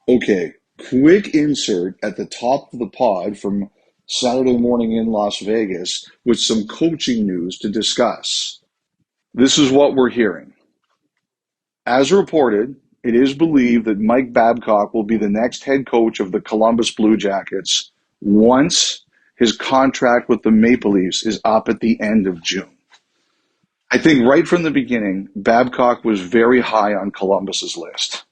Okay, quick insert at the top of the pod from Saturday morning in Las Vegas with some coaching news to discuss. This is what we're hearing. As reported, it is believed that Mike Babcock will be the next head coach of the Columbus Blue Jackets once his contract with the Maple Leafs is up at the end of June. I think right from the beginning, Babcock was very high on Columbus's list.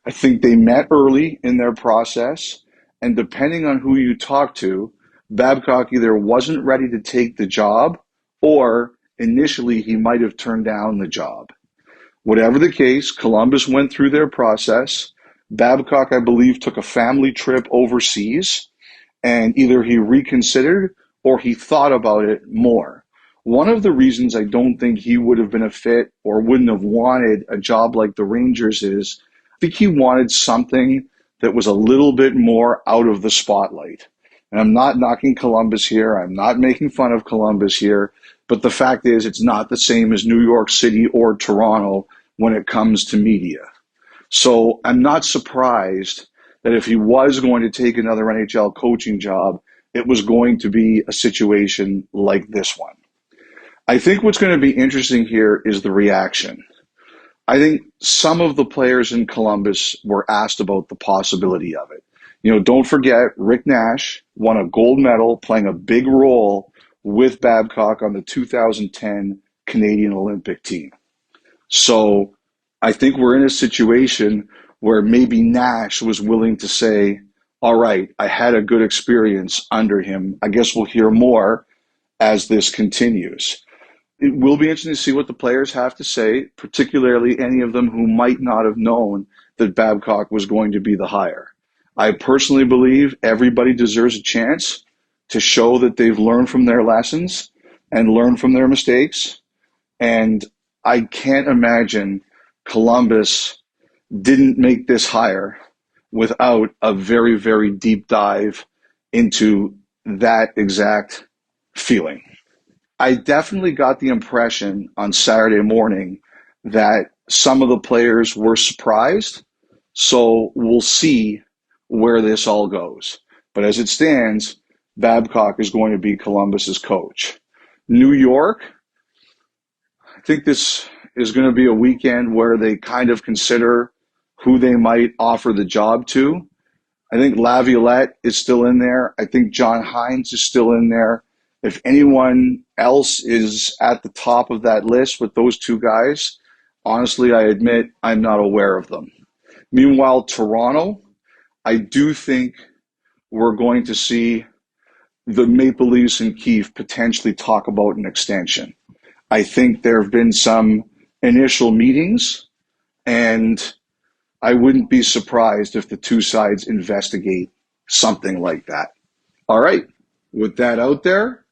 I think they met early in their process, and depending on who you talk to, Babcock either wasn't ready to take the job or initially he might have turned down the job. Whatever the case, Columbus went through their process. Babcock, I believe, took a family trip overseas, and either he reconsidered or he thought about it more. One of the reasons I don't think he would have been a fit or wouldn't have wanted a job like the Rangers is I think he wanted something that was a little bit more out of the spotlight. And I'm not knocking Columbus here. I'm not making fun of Columbus here. But the fact is, it's not the same as New York City or Toronto when it comes to media. So I'm not surprised that if he was going to take another NHL coaching job, it was going to be a situation like this one. I think what's going to be interesting here is the reaction. I think some of the players in Columbus were asked about the possibility of it. You know, don't forget, Rick Nash won a gold medal playing a big role with Babcock on the 2010 Canadian Olympic team. So I think we're in a situation where maybe Nash was willing to say, all right, I had a good experience under him. I guess we'll hear more as this continues. It will be interesting to see what the players have to say, particularly any of them who might not have known that Babcock was going to be the hire. I personally believe everybody deserves a chance to show that they've learned from their lessons and learned from their mistakes. And I can't imagine Columbus didn't make this hire without a very, very deep dive into that exact feeling. I definitely got the impression on Saturday morning that some of the players were surprised. So we'll see where this all goes. But as it stands, Babcock is going to be Columbus's coach. New York, I think this is going to be a weekend where they kind of consider who they might offer the job to. I think Elliotte is still in there. I think John Hines is still in there. If anyone else is at the top of that list with those two guys, honestly, I admit I'm not aware of them. Meanwhile, Toronto, I do think we're going to see the Maple Leafs and Keefe potentially talk about an extension. I think there have been some initial meetings, and I wouldn't be surprised if the two sides investigate something like that. All right, with that out there,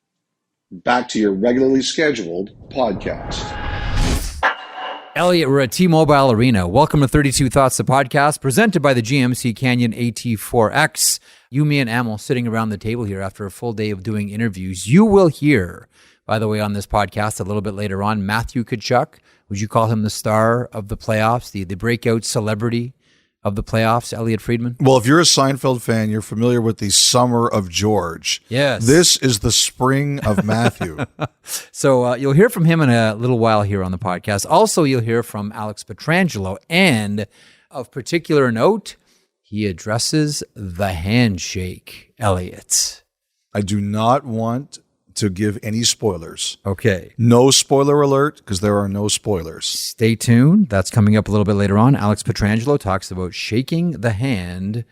back to your regularly scheduled podcast. Elliotte, we're at T-Mobile Arena. Welcome to 32 Thoughts, the podcast, presented by the GMC Canyon AT4X. You, me, and Amel sitting around the table here after a full day of doing interviews. You will hear, by the way, on this podcast a little bit later on, Matthew Tkachuk. Would you call him the star of the playoffs, the breakout celebrity of the playoffs, Elliotte Friedman? Well, if you're a Seinfeld fan, you're familiar with the summer of George. Yes. This is the spring of Matthew. So you'll hear from him in a little while here on the podcast. Also, you'll hear from Alex Pietrangelo. And of particular note, he addresses the handshake, Elliotte. I do not want to give any spoilers. Okay. No spoiler alert, because there are no spoilers. Stay tuned. That's coming up a little bit later on. Alex Pietrangelo talks about shaking the hand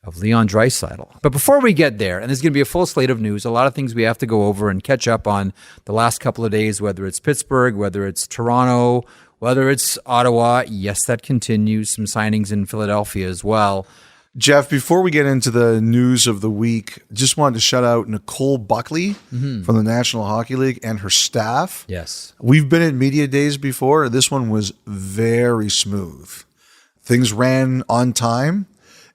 of Leon Draisaitl. But before we get there, and there's going to be a full slate of news, a lot of things we have to go over and catch up on the last couple of days, whether it's Pittsburgh, whether it's Toronto, whether it's Ottawa. Yes, that continues. Some signings in Philadelphia as well. Jeff, before we get into the news of the week, just wanted to shout out Nicole Buckley from the National Hockey League and her staff. Yes. We've been at media days before. This one was very smooth. Things ran on time.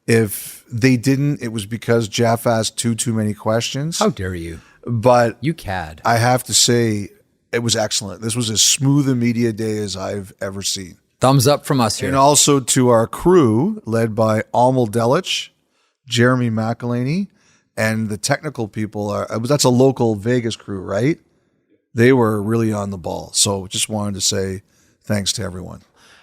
If they didn't, it was because Jeff asked too many questions. How dare you? But you cad. I have to say, it was excellent. This was as smooth a media day as I've ever seen. Thumbs up from us here. And also to our crew, led by Almal Delich, Jeremy McElhaney, and the technical people. That's a local Vegas crew, right? They were really on the ball. So just wanted to say thanks to everyone.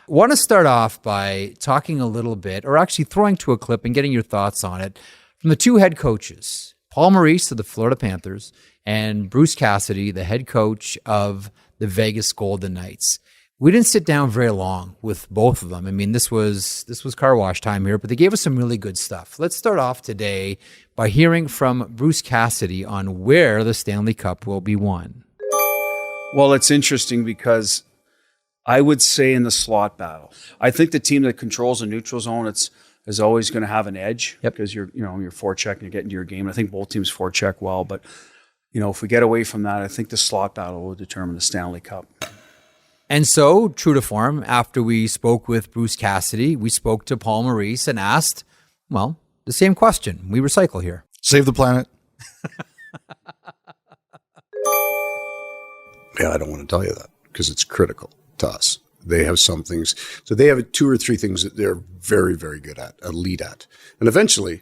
Want to start off by talking a little bit, or actually throwing to a clip and getting your thoughts on it, from the two head coaches, Paul Maurice of the Florida Panthers and Bruce Cassidy, the head coach of the Vegas Golden Knights. We didn't sit down very long with both of them. I mean, this was car wash time here, but they gave us some really good stuff. Let's start off today by hearing from Bruce Cassidy on where the Stanley Cup will be won. Well, it's interesting because I would say in the slot battle, I think the team that controls the neutral zone is always going to have an edge because you're forechecking, you're getting to your game. I think both teams forecheck well, but if we get away from that, I think the slot battle will determine the Stanley Cup. And so, true to form, after we spoke with Bruce Cassidy, we spoke to Paul Maurice and asked, well, the same question. We recycle here. Save the planet. Yeah, I don't want to tell you that because it's critical to us. They have some things. So they have 2 or 3 things that they're very, very good at, elite at. And eventually,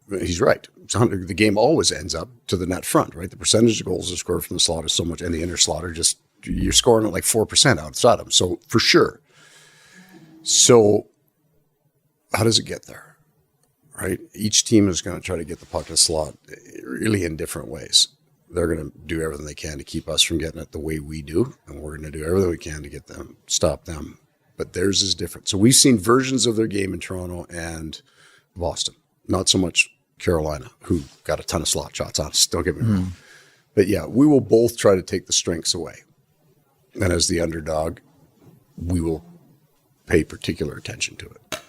he's right. The game always ends up to the net front, right? The percentage of goals that scored from the slot is so much, and the inner slot are just, you're scoring at like 4% outside them. So for sure. So how does it get there, right? Each team is going to try to get the puck in the slot really in different ways. They're going to do everything they can to keep us from getting it the way we do, and we're going to do everything we can to stop them. But theirs is different. So we've seen versions of their game in Toronto and Boston. Not so much Carolina, who got a ton of slot shots on us. Don't get me wrong. But yeah, we will both try to take the strengths away. And as the underdog, we will pay particular attention to it.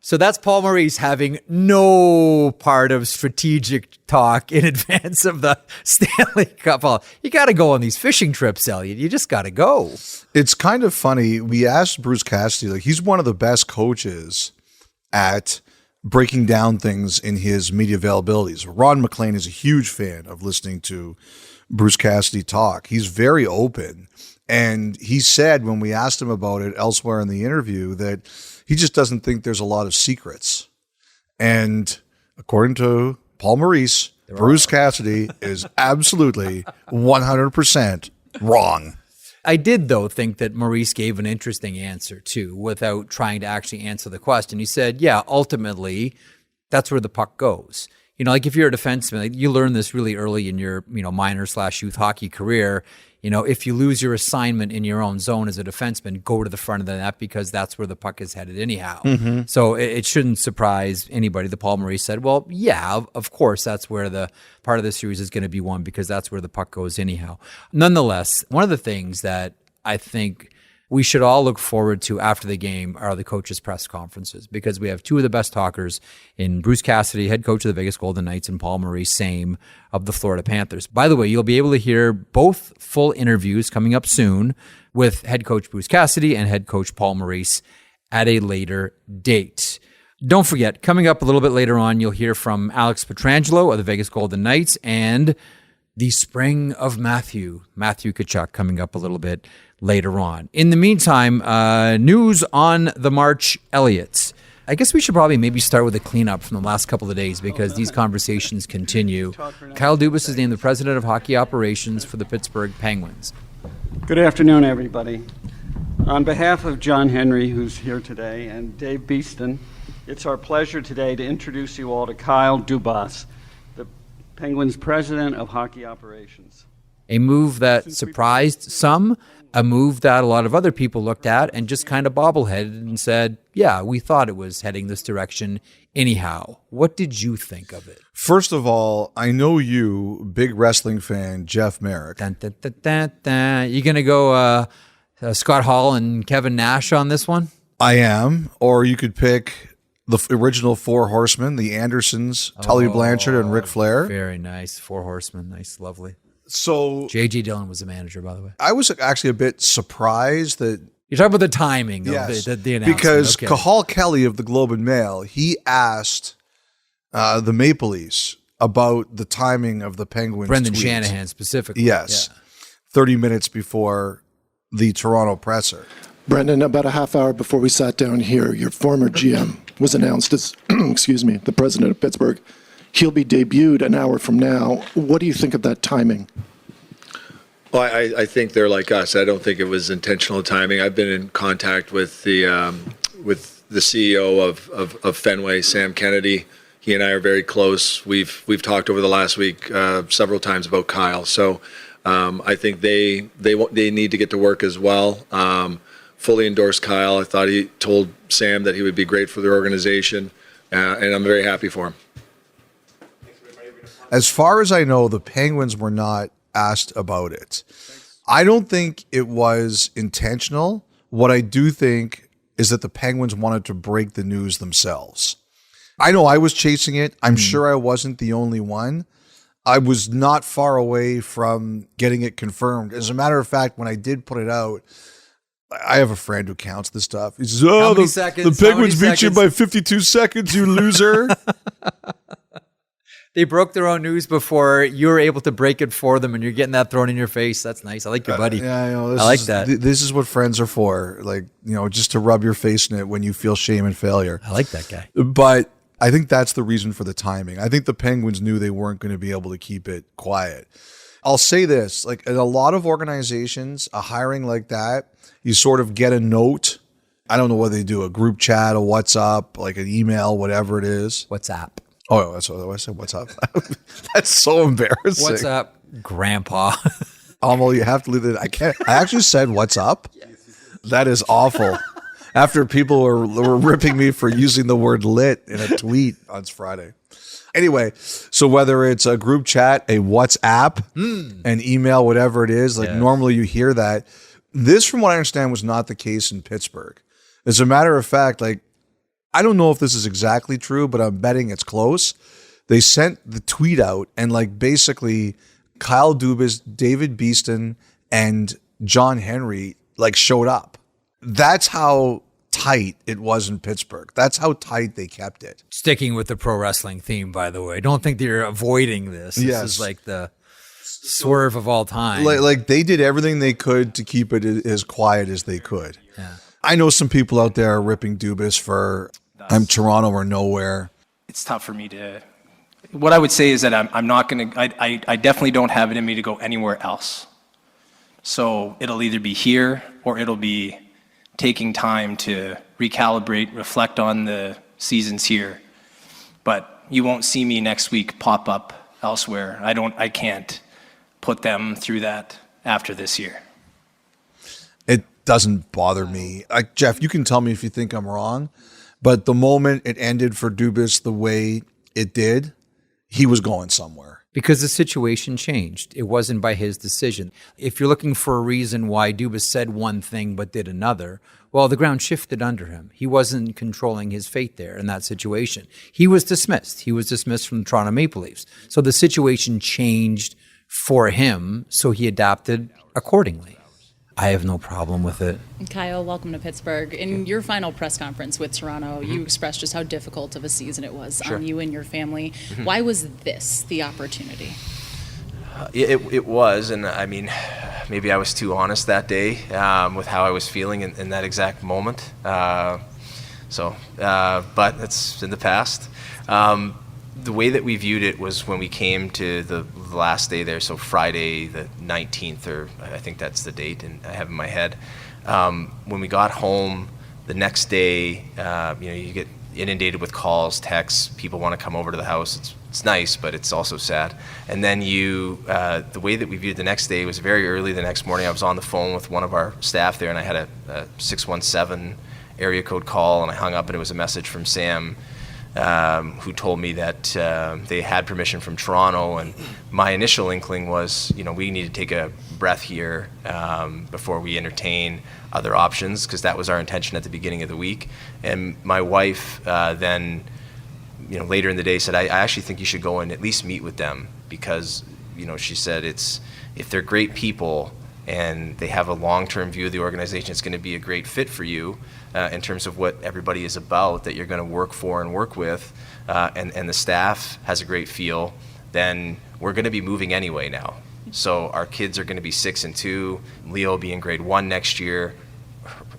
So that's Paul Maurice having no part of strategic talk in advance of the Stanley Cup. Well, you got to go on these fishing trips, Elliotte. You just got to go. It's kind of funny. We asked Bruce Cassidy, he's one of the best coaches at breaking down things in his media availabilities. Ron McLean is a huge fan of listening to Bruce Cassidy talk. He's very open. And he said when we asked him about it elsewhere in the interview that he just doesn't think there's a lot of secrets. And according to Paul Maurice, Bruce Cassidy is absolutely 100% wrong. I did, though, think that Maurice gave an interesting answer, too, without trying to actually answer the question. He said, yeah, ultimately, that's where the puck goes. Like if you're a defenseman, you learn this really early in your, minor/youth hockey career. If you lose your assignment in your own zone as a defenseman, go to the front of the net because that's where the puck is headed anyhow. Mm-hmm. So it shouldn't surprise anybody that Paul Maurice said, well, yeah, of course, that's where the part of the series is going to be won because that's where the puck goes anyhow. Nonetheless, one of the things that I think we should all look forward to after the game are the coaches' press conferences because we have 2 of the best talkers in Bruce Cassidy, head coach of the Vegas Golden Knights, and Paul Maurice, same, of the Florida Panthers. By the way, you'll be able to hear both full interviews coming up soon with head coach Bruce Cassidy and head coach Paul Maurice at a later date. Don't forget, coming up a little bit later on, you'll hear from Alex Pietrangelo of the Vegas Golden Knights and the spring of Matthew Tkachuk coming up a little bit later on. In the meantime, news on the March Elliottes. I guess we should probably maybe start with a cleanup from the last couple of days because these conversations continue. Kyle Dubas is named the president of hockey operations for the Pittsburgh Penguins. Good afternoon, everybody. On behalf of John Henry, who's here today, and Dave Beeston, it's our pleasure today to introduce you all to Kyle Dubas, the Penguins president of hockey operations. A move that surprised some, a move that a lot of other people looked at and just kind of bobbleheaded and said, yeah, we thought it was heading this direction anyhow. What did you think of it? First of all, I know you, big wrestling fan, Jeff Marek. Dun, dun, dun, dun, dun. You going to go Scott Hall and Kevin Nash on this one? I am. Or you could pick the original 4 Horsemen, the Andersons, Tully Blanchard and Ric Flair. Very nice. 4 Horsemen. Nice. Lovely. So J.J. Dillon was the manager, by the way. I was actually a bit surprised that... You're talking about the timing of the announcement. Because Cahal Kelly of the Globe and Mail, he asked the Maple Leafs about the timing of the Penguins' Brendan tweets. Shanahan specifically. Yes. Yeah. 30 minutes before the Toronto presser. Brendan, about a half hour before we sat down here, your former GM was announced as, excuse me, the president of Pittsburgh. He'll be debuted an hour from now. What do you think of that timing? Well, I think they're like us. I don't think it was intentional timing. I've been in contact with the CEO of Fenway, Sam Kennedy. He and I are very close. We've talked over the last week several times about Kyle. So I think they need to get to work as well. Fully endorsed Kyle. I thought he told Sam that he would be great for their organization, and I'm very happy for him. As far as I know, the Penguins were not asked about it. I don't think it was intentional. What I do think is that the Penguins wanted to break the news themselves. I know I was chasing it. I'm sure I wasn't the only one. I was not far away from getting it confirmed. As a matter of fact, when I did put it out, I have a friend who counts this stuff. He says, "Oh, the Penguins beat you by 52 seconds, you loser." They broke their own news before you were able to break it for them, and you're getting that thrown in your face. That's nice. I like your buddy. Yeah, I like that. This is what friends are for. Like, just to rub your face in it when you feel shame and failure. I like that guy. But I think that's the reason for the timing. I think the Penguins knew they weren't going to be able to keep it quiet. I'll say this, like in a lot of organizations, a hiring like that, you sort of get a note. I don't know what they do, a group chat, a WhatsApp, like an email, whatever it is. WhatsApp. Oh, that's what I said. What's up? That's so embarrassing. What's up, Grandpa? Well, you have to leave it. I actually said what's up. That is awful. After people were ripping me for using the word lit in a tweet on Friday. Anyway, so whether it's a group chat, a WhatsApp, an email, whatever it is, normally you hear that. This, from what I understand, was not the case in Pittsburgh. As a matter of fact, I don't know if this is exactly true, but I'm betting it's close. They sent the tweet out and basically Kyle Dubas, David Beeston, and John Henry showed up. That's how tight it was in Pittsburgh. That's how tight they kept it. Sticking with the pro wrestling theme, by the way. Don't think they're avoiding this. This Yes. is like the swerve of all time. They did everything they could to keep it as quiet as they could. Yeah. I know some people out there are ripping Dubas for I'm Toronto or nowhere. It's tough for me to. What I would say is that I'm not going to. I definitely don't have it in me to go anywhere else. So it'll either be here or it'll be taking time to recalibrate, reflect on the seasons here. But you won't see me next week pop up elsewhere. I can't put them through that after this year. It doesn't bother me. Jeff, you can tell me if you think I'm wrong, but the moment it ended for Dubas the way it did, he was going somewhere. Because the situation changed. It wasn't by his decision. If you're looking for a reason why Dubas said one thing but did another, well, the ground shifted under him. He wasn't controlling his fate there in that situation. He was dismissed. He was dismissed from the Toronto Maple Leafs. So the situation changed for him, so he adapted accordingly. I have no problem with it. Kyle, welcome to Pittsburgh. In your final press conference with Toronto, you expressed just how difficult of a season it was on you and your family. Why was this the opportunity? It was, and I mean, maybe I was too honest that day with how I was feeling in that exact moment. But it's in the past. The way that we viewed it was when we came to the last day there, so Friday the 19th, or I think that's the date, and I have in my head. When we got home the next day, you get inundated with calls, texts, people want to come over to the house. It's nice, but it's also sad. And then the way that we viewed the next day was very early the next morning. I was on the phone with one of our staff there, and I had a 617 area code call, and I hung up, and it was a message from Sam, who told me that they had permission from Toronto, and my initial inkling was, we need to take a breath here before we entertain other options, because that was our intention at the beginning of the week. And my wife then, later in the day said, I actually think you should go and at least meet with them, because, she said if they're great people and they have a long-term view of the organization, it's going to be a great fit for you in terms of what everybody is about, that you're going to work for and work with, and the staff has a great feel, then we're going to be moving anyway now. So our kids are going to be 6 and 2, Leo will be in grade 1 next year.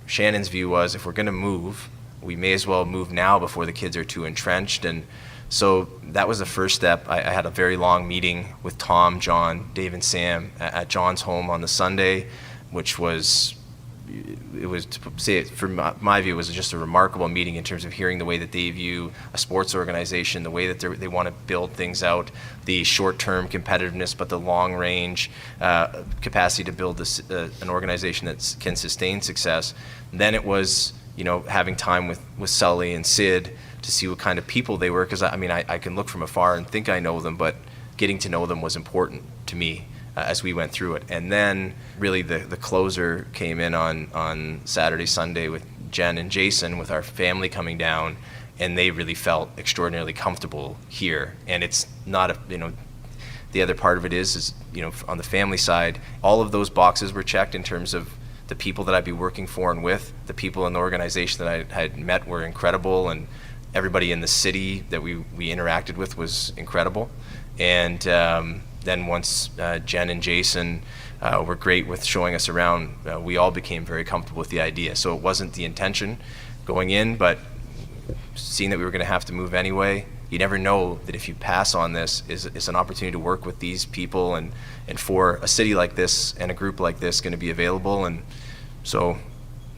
Shannon's view was, if we're going to move, we may as well move now before the kids are too entrenched. And so that was the first step. I had a very long meeting with Tom, John, Dave, and Sam at John's home on the Sunday, which was, it was, to say it from my view, it was just a remarkable meeting in terms of hearing the way that they view a sports organization, the way that they want to build things out, the short-term competitiveness, but the long-range capacity to build an organization that can sustain success. And then it was, having time with Sully and Sid to see what kind of people they were, because I can look from afar and think I know them, but getting to know them was important to me as we went through it. And then really the closer came in on Saturday, Sunday with Jen and Jason, with our family coming down, and they really felt extraordinarily comfortable here. And it's not the other part of it is on the family side, all of those boxes were checked in terms of the people that I'd be working for and with. The people in the organization that I had met were incredible, and everybody in the city that we interacted with was incredible. And then once Jen and Jason were great with showing us around, we all became very comfortable with the idea. So it wasn't the intention going in, but seeing that we were going to have to move anyway, you never know that if you pass on this, is an opportunity to work with these people, and for a city like this and a group like this going to be available. And so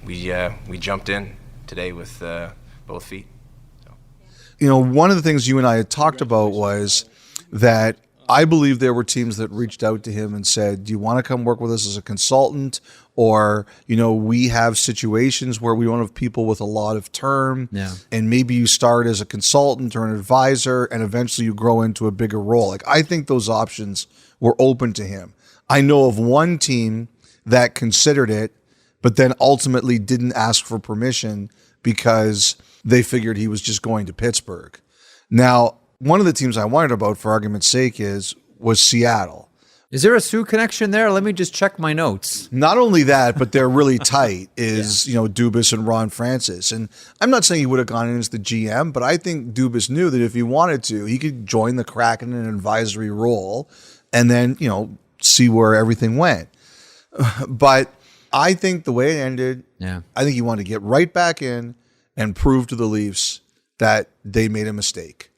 we jumped in today with both feet. One of the things you and I had talked about was that I believe there were teams that reached out to him and said, do you want to come work with us as a consultant? Or, we have situations where we don't have people with a lot of term. Yeah. And maybe you start as a consultant or an advisor and eventually you grow into a bigger role. Like, I think those options were open to him. I know of one team that considered it, but then ultimately didn't ask for permission because they figured he was just going to Pittsburgh. Now, one of the teams I wondered about, for argument's sake, was Seattle. Is there a Sioux connection there? Let me just check my notes. Not only that, but they're really tight, Dubas and Ron Francis. And I'm not saying he would have gone in as the GM, but I think Dubas knew that if he wanted to, he could join the Kraken in an advisory role and then, see where everything went. But I think the way it ended, I think he wanted to get right back in and prove to the Leafs that they made a mistake.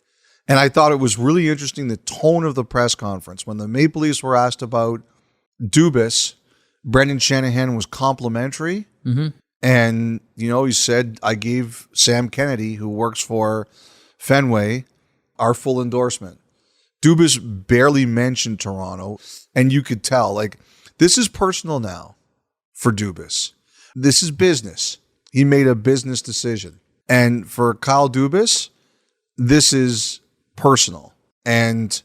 And I thought it was really interesting, the tone of the press conference. When the Maple Leafs were asked about Dubas, Brendan Shanahan was complimentary. Mm-hmm. And, he said, I gave Sam Kennedy, who works for Fenway, our full endorsement. Dubas barely mentioned Toronto. And you could tell, this is personal now for Dubas. This is business. He made a business decision. And for Kyle Dubas, this is personal, and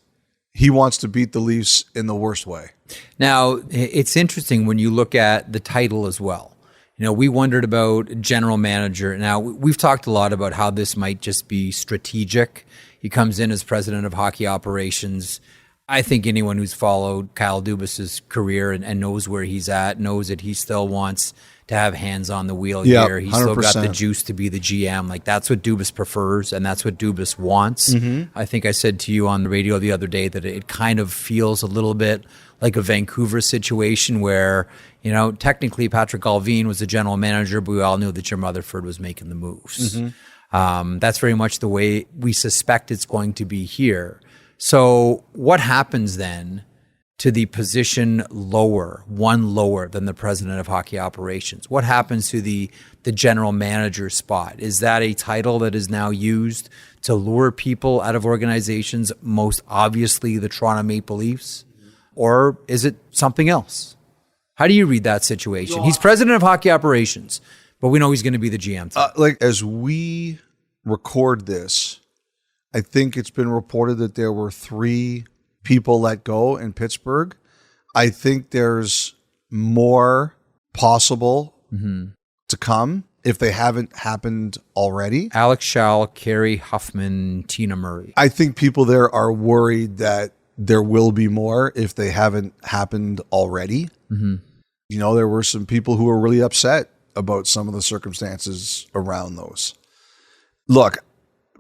he wants to beat the Leafs in the worst way. Now, it's interesting when you look at the title as well. We wondered about general manager. Now, we've talked a lot about how this might just be strategic. He comes in as president of hockey operations. I think anyone who's followed Kyle Dubas's career and knows where he's at knows that he still wants to have hands on the wheel here. He's 100%. Still got the juice to be the GM. That's what Dubas prefers, and that's what Dubas wants. Mm-hmm. I think I said to you on the radio the other day that it kind of feels a little bit like a Vancouver situation where, technically Patrick Allvin was the general manager, but we all knew that Jim Rutherford was making the moves. Mm-hmm. That's very much the way we suspect it's going to be here. So what happens then to the position one lower than the president of hockey operations? What happens to the general manager spot? Is that a title that is now used to lure people out of organizations, most obviously the Toronto Maple Leafs? Or is it something else? How do you read that situation? He's president of hockey operations, but we know he's going to be the GM. As we record this, I think it's been reported that there were 3 people let go in Pittsburgh. I think there's more possible to come if they haven't happened already. Alex Schall, Carey Huffman, Tina Murray. I think people there are worried that there will be more if they haven't happened already. Mm-hmm. There were some people who were really upset about some of the circumstances around those. Look,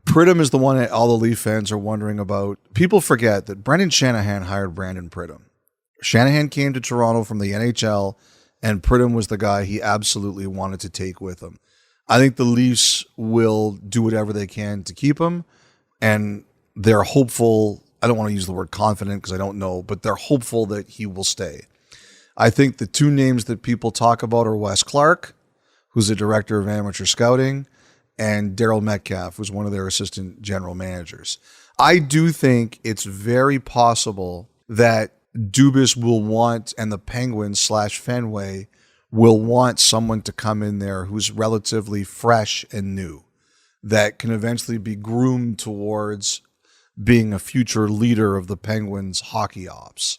Pridham is the one that all the Leaf fans are wondering about. People forget that Brendan Shanahan hired Brandon Pridham. Shanahan came to Toronto from the NHL and Pridham was the guy he absolutely wanted to take with him. I think the Leafs will do whatever they can to keep him, and they're hopeful. I don't want to use the word confident because I don't know, but they're hopeful that he will stay. I think the two names that people talk about are Wes Clark, who's the director of amateur scouting, and Daryl Metcalf, who's one of their assistant general managers. I do think it's very possible that Dubas will want, and the Penguins / Fenway will want someone to come in there who's relatively fresh and new, that can eventually be groomed towards being a future leader of the Penguins hockey ops.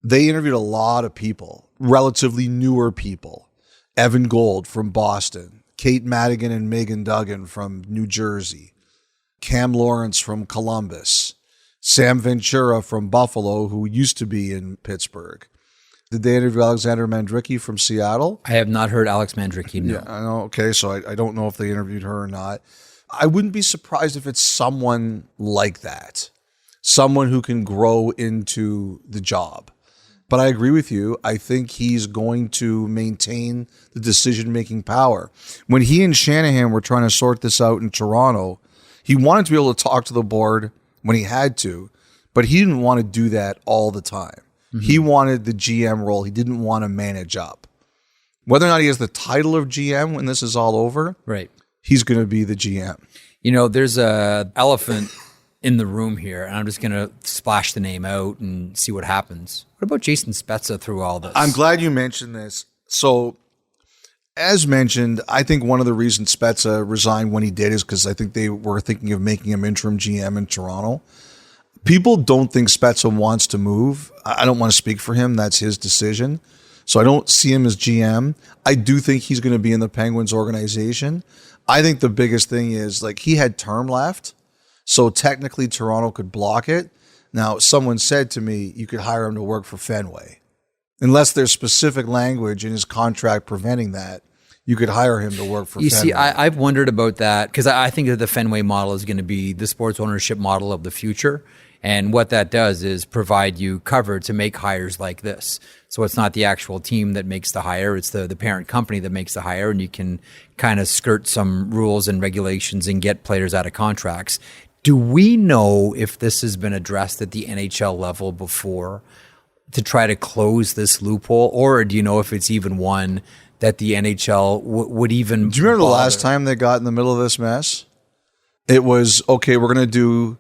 They interviewed a lot of people, relatively newer people. Evan Gold from Boston, Kate Madigan and Megan Duggan from New Jersey, Cam Lawrence from Columbus, Sam Ventura from Buffalo, who used to be in Pittsburgh. Did they interview Alexander Mandrycky from Seattle? I have not heard Alex Mandrycky, no. Yeah, I know. Okay, so I don't know if they interviewed her or not. I wouldn't be surprised if it's someone like that, someone who can grow into the job. But I agree with you. I think he's going to maintain the decision-making power. When he and Shanahan were trying to sort this out in Toronto, he wanted to be able to talk to the board when he had to, but he didn't want to do that all the time. Mm-hmm. He wanted the GM role. He didn't want to manage up. Whether or not he has the title of GM when this is all over, right, he's going to be the GM. You know, there's a elephant in the room here, and I'm just going to splash the name out and see what happens. What about Jason Spezza through all this? I'm glad you mentioned this. So, as mentioned, I think one of the reasons Spezza resigned when he did is because I think they were thinking of making him interim GM in Toronto. People don't think Spezza wants to move. I don't want to speak for him. That's his decision. So I don't see him as GM. I do think he's going to be in the Penguins organization. I think the biggest thing is, like, he had term left. So technically Toronto could block it. Now, someone said to me, you could hire him to work for Fenway. Unless there's specific language in his contract preventing that, you could hire him to work for Fenway. See, I've wondered about that because I think that the Fenway model is going to be the sports ownership model of the future. And what that does is provide you cover to make hires like this. So it's not the actual team that makes the hire, it's the parent company that makes the hire, and you can kind of skirt some rules and regulations and get players out of contracts. Do we know if this has been addressed at the NHL level before to try to close this loophole? Or do you know if it's even one that the NHL would even Do you remember bother? The last time they got in the middle of this mess? It was, okay, we're going to do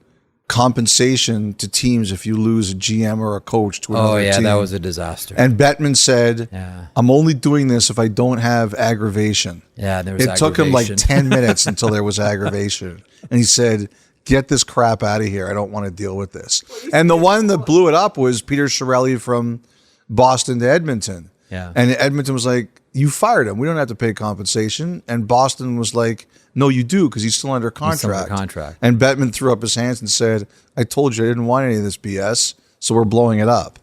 compensation to teams if you lose a GM or a coach to another team. That was a disaster. And Bettman said, I'm only doing this if I don't have aggravation. Yeah, there was It took him like 10 minutes until there was aggravation. And he said, get this crap out of here. I don't want to deal with this. And the one that blew it up was Peter Chiarelli from Boston to Edmonton. Yeah. And Edmonton was like, you fired him. We don't have to pay compensation. And Boston was like, no, you do, because he's still under contract. He's under contract. And Bettman threw up his hands and said, I told you I didn't want any of this BS, so we're blowing it up.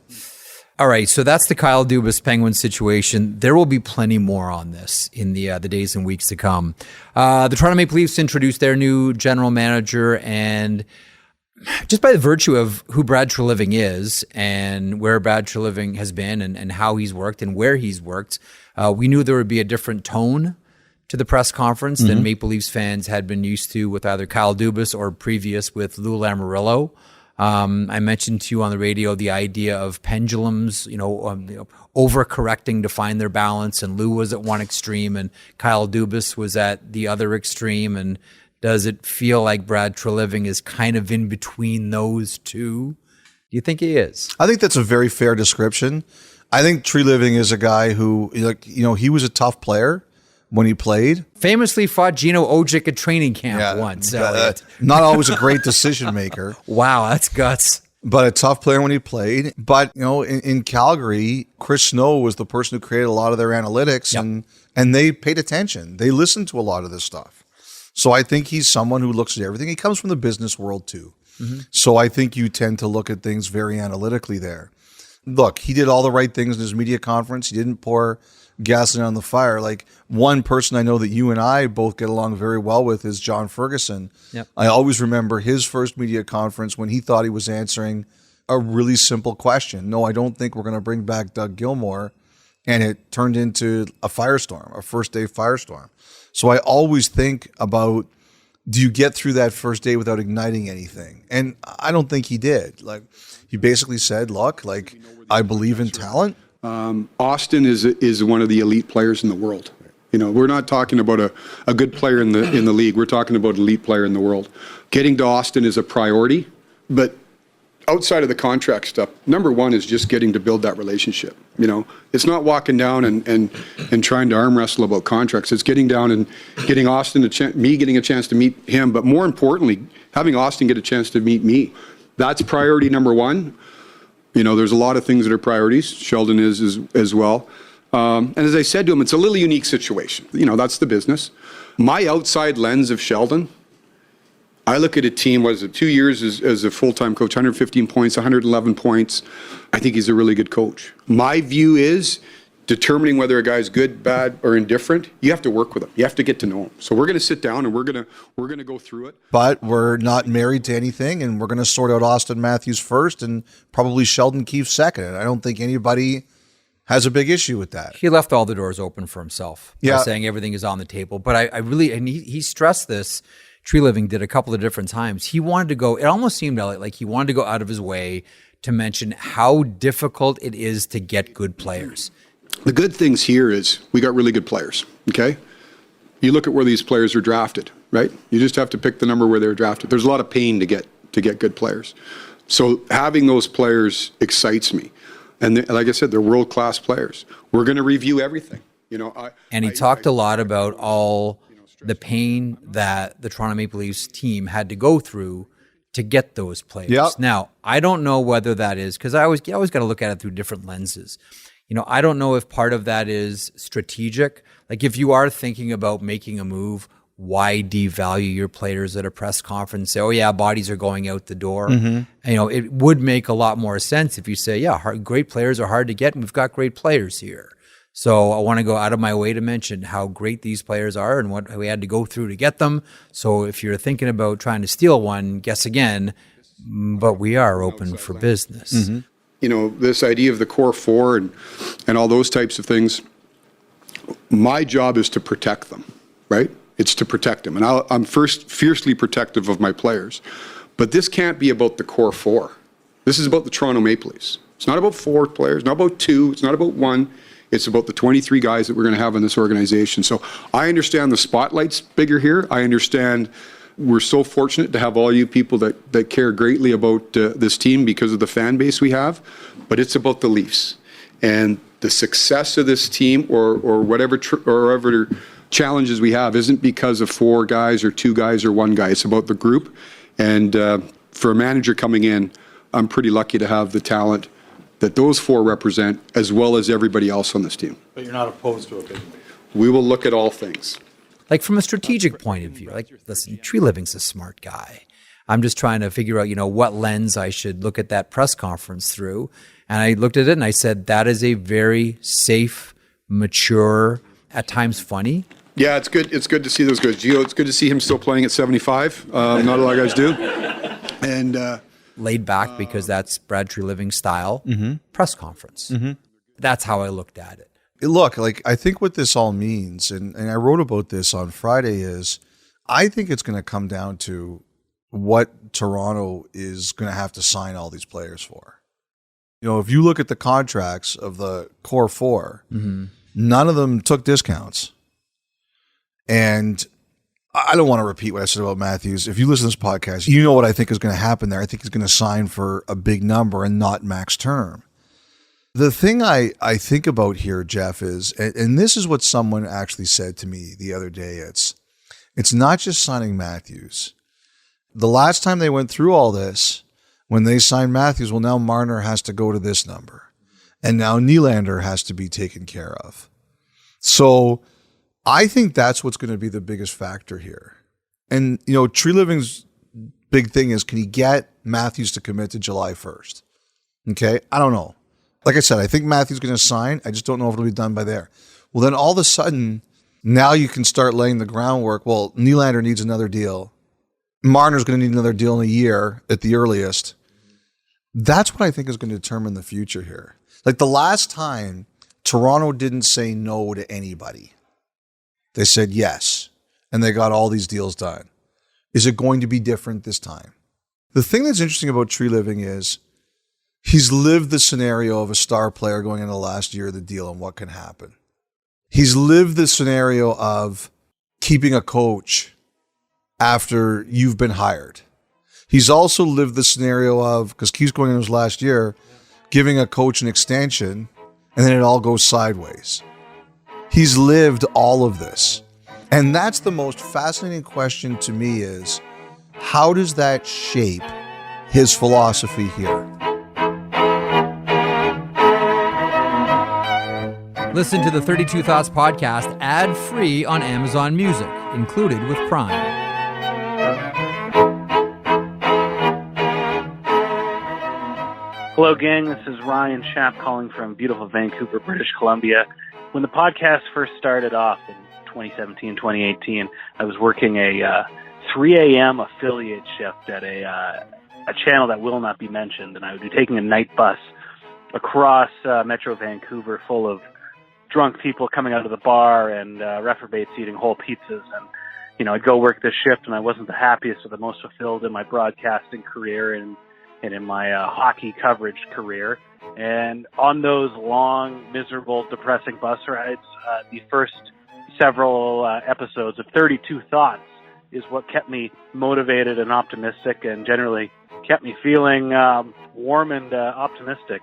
All right, so that's the Kyle Dubas Penguins situation. There will be plenty more on this in the days and weeks to come. The Toronto Maple Leafs introduced their new general manager, and just by the virtue of who Brad Treliving is and where Brad Treliving has been and how he's worked and where he's worked, we knew there would be a different tone to the press conference than Maple Leafs fans had been used to with either Kyle Dubas or previous with Lou Lamoriello. I mentioned to you on the radio the idea of pendulums, overcorrecting to find their balance, and Lou was at one extreme and Kyle Dubas was at the other extreme. And does it feel like Brad Treliving is kind of in between those two? Do you think he is? I think that's a very fair description. I think Treliving is a guy who, he was a tough player when he played. Famously fought Gino Ojic at training camp once. Not always a great decision maker. Wow, that's guts. But a tough player when he played. But, in Calgary, Chris Snow was the person who created a lot of their analytics, and they paid attention. They listened to a lot of this stuff. So I think he's someone who looks at everything. He comes from the business world too. Mm-hmm. So I think you tend to look at things very analytically there. Look, he did all the right things in his media conference. He didn't pour gasoline on the fire. Like, one person I know that you and I both get along very well with is John Ferguson. Yep. I always remember his first media conference when he thought he was answering a really simple question. No, I don't think we're going to bring back Doug Gilmour. and it turned into a firestorm, a first day firestorm. So I always think about, do you get through that first day without igniting anything? And I don't think he did. Like, he basically said, look, like, I believe in talent. Austin is one of the elite players in the world. You know, we're not talking about a good player in the league. We're talking about an elite player in the world. Getting to Austin is a priority, but outside of the contract stuff, number one is just getting to build that relationship. You know, it's not walking down and trying to arm wrestle about contracts. It's getting down and getting Austin me getting a chance to meet him, but more importantly, having Austin get a chance to meet me. That's priority number one. You know, there's a lot of things that are priorities. Sheldon is as well. And as I said to him, it's a little unique situation. You know, that's the business. My outside lens of Sheldon, I look at a team, was it 2 years as a full-time coach, 115 points, 111 points. I think he's a really good coach. My view is determining whether a guy's good, bad, or indifferent, you have to work with him. You have to get to know him. So we're going to sit down and we're going to go through it. But we're not married to anything, and we're going to sort out Austin Matthews first and probably Sheldon Keefe second. And I don't think anybody has a big issue with that. He left all the doors open for himself by Yeah. saying everything is on the table. But I really, and he stressed this, Treliving did a couple of different times. He wanted to go, it almost seemed like he wanted to go out of his way to mention how difficult it is to get good players. The good things here is we got really good players, okay? You look at where these players are drafted, right? You just have to pick the number where they're drafted. There's a lot of pain to get good players. So having those players excites me. And like I said, they're world-class players. We're going to review everything. You know, And he talked a lot about all the pain that the Toronto Maple Leafs team had to go through to get those players. Yep. Now, I don't know whether that is, because I always got to look at it through different lenses. You know, I don't know if part of that is strategic. Like, if you are thinking about making a move, why devalue your players at a press conference? Say, oh yeah, bodies are going out the door. And, you know, it would make a lot more sense if you say, yeah, great players are hard to get, and we've got great players here. So I want to go out of my way to mention how great these players are and what we had to go through to get them. So if you're thinking about trying to steal one, guess again. But we are open for business. you know, this idea of the core four and all those types of things, my job is to protect them, right? It's to protect them. And I'm first fiercely protective of my players. But this can't be about the core four. This is about the Toronto Maple Leafs. It's not about 4 players, not about 2, it's not about 1. It's about the 23 guys that we're going to have in this organization. So I understand the spotlight's bigger here. I understand we're so fortunate to have all you people that care greatly about this team because of the fan base we have. But it's about the Leafs. And the success of this team or whatever challenges we have isn't because of 4 guys or 2 guys or 1 guy. It's about the group. And for a manager coming in, I'm pretty lucky to have the talent that those 4 represent, as well as everybody else on this team. But you're not opposed to a big move? We will look at all things. Like, from a strategic point of view, like, listen, Treliving's a smart guy. I'm just trying to figure out, what lens I should look at that press conference through. And I looked at it and I said, that is a very safe, mature, at times funny. Yeah, it's good. It's good to see those guys. Gio, it's good to see him still playing at 75. Not a lot of guys do. And laid back, because that's Brad Treliving's style press conference. That's how I looked at it. Look, I think what this all means, and I wrote about this on Friday, is I think it's going to come down to what Toronto is going to have to sign all these players for. If you look at the contracts of the core 4, none of them took discounts. And I don't want to repeat what I said about Matthews. If you listen to this podcast, you know what I think is going to happen there. I think he's going to sign for a big number and not max term. The thing I think about here, Jeff, is, and this is what someone actually said to me the other day, it's not just signing Matthews. The last time they went through all this, when they signed Matthews, well, now Marner has to go to this number. And now Nylander has to be taken care of. So I think that's what's going to be the biggest factor here. And, Treliving's big thing is, can he get Matthews to commit to July 1st? Okay, I don't know. Like I said, I think Matthews is going to sign. I just don't know if it'll be done by there. Well, then all of a sudden, now you can start laying the groundwork. Well, Nylander needs another deal. Marner's going to need another deal in a year at the earliest. That's what I think is going to determine the future here. Like, the last time Toronto didn't say no to anybody. They said yes, and they got all these deals done. Is it going to be different this time? The thing that's interesting about Treliving is he's lived the scenario of a star player going into the last year of the deal and what can happen. He's lived the scenario of keeping a coach after you've been hired. He's also lived the scenario of, because Keith's going into his last year, giving a coach an extension, and then it all goes sideways. He's lived all of this. And that's the most fascinating question to me is, how does that shape his philosophy here? Listen to the 32 Thoughts podcast ad-free on Amazon Music, included with Prime. Hello, gang. This is Ryan Schapp calling from beautiful Vancouver, British Columbia. When the podcast first started off in 2017, 2018, I was working a 3 a.m. affiliate shift at a channel that will not be mentioned, and I would be taking a night bus across Metro Vancouver full of drunk people coming out of the bar and reprobates eating whole pizzas. And, I'd go work this shift, and I wasn't the happiest or the most fulfilled in my broadcasting career and in my hockey coverage career. And on those long, miserable, depressing bus rides, the first several episodes of 32 Thoughts is what kept me motivated and optimistic and generally kept me feeling warm and optimistic.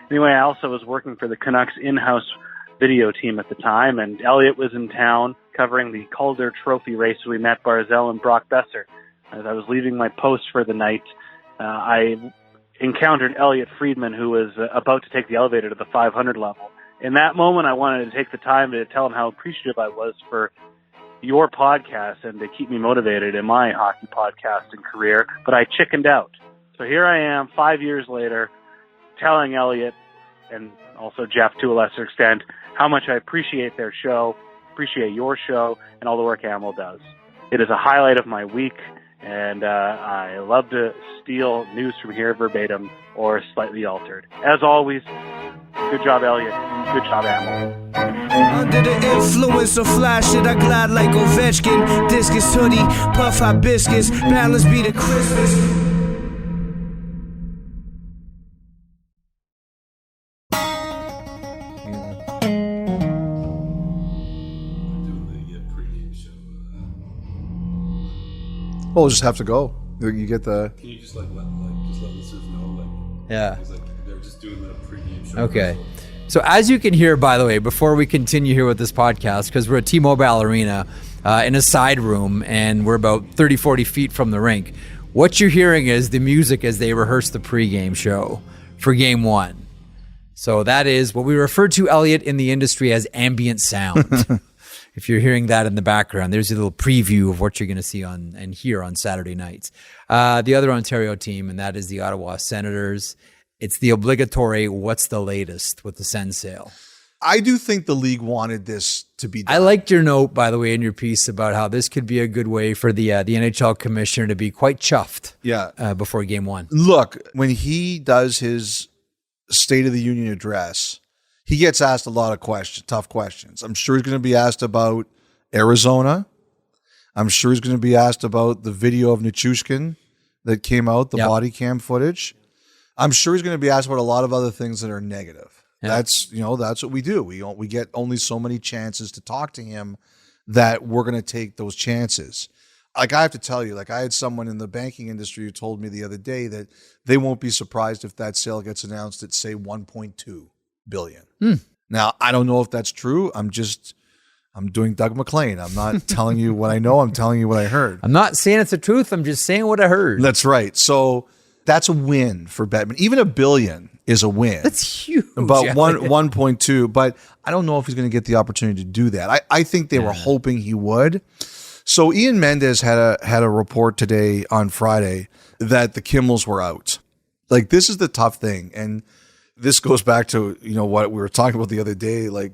Anyway, I also was working for the Canucks in-house video team at the time, and Elliotte was in town covering the Calder Trophy race. We met Barzell and Brock Besser. As I was leaving my post for the night, I encountered Elliotte Friedman, who was about to take the elevator to the 500 level. In that moment, I wanted to take the time to tell him how appreciative I was for your podcast and to keep me motivated in my hockey podcasting career, but I chickened out. So here I am, 5 years later, telling Elliotte, and also Jeff to a lesser extent, how much I appreciate their show, appreciate your show, and all the work Amel does. It is a highlight of my week, and I love to steal news from here verbatim or slightly altered. As always, good job, Elliotte. Good job, Amel. Under the influence of fly shit, I glide like Ovechkin. Discus hoodie, puff hibiscus, balance be the Christmas. Well, we'll just have to go. You get the. Can you just let listeners know? Yeah. They're just doing the pregame show. Okay. So as you can hear, by the way, before we continue here with this podcast, because we're at T-Mobile Arena in a side room and we're about 30, 40 feet from the rink, what you're hearing is the music as they rehearse the pregame show for Game 1. So that is what we refer to, Elliotte, in the industry as ambient sound. If you're hearing that in the background, there's a little preview of what you're going to see on and hear on Saturday nights. The other Ontario team, and that is the Ottawa Senators. It's the obligatory what's the latest with the Sen sale. I do think the league wanted this to be done. I liked your note, by the way, in your piece about how this could be a good way for the NHL commissioner to be quite chuffed before Game 1. Look, when he does his State of the Union address, he gets asked a lot of tough questions. I'm sure he's going to be asked about Arizona. I'm sure he's going to be asked about the video of Nichushkin that came out, the body cam footage. I'm sure he's going to be asked about a lot of other things that are negative. Yep. That's what we do. We get only so many chances to talk to him that we're going to take those chances. Like I have to tell you, like I had someone in the banking industry who told me the other day that they won't be surprised if that sale gets announced at, say, $1.2 billion. Now, I don't know if that's true. I'm doing Doug McLean. I'm not telling you what I know. I'm telling you what I heard. I'm not saying it's the truth. I'm just saying what I heard. That's right. So that's a win for Bettman. Even $1 billion is a win. That's huge. About 1.2, but I don't know if he's going to get the opportunity to do that. I think they were hoping he would. So Ian Mendes had a report today on Friday that the Kimmels were out. Like, this is the tough thing. And this goes back to, what we were talking about the other day, like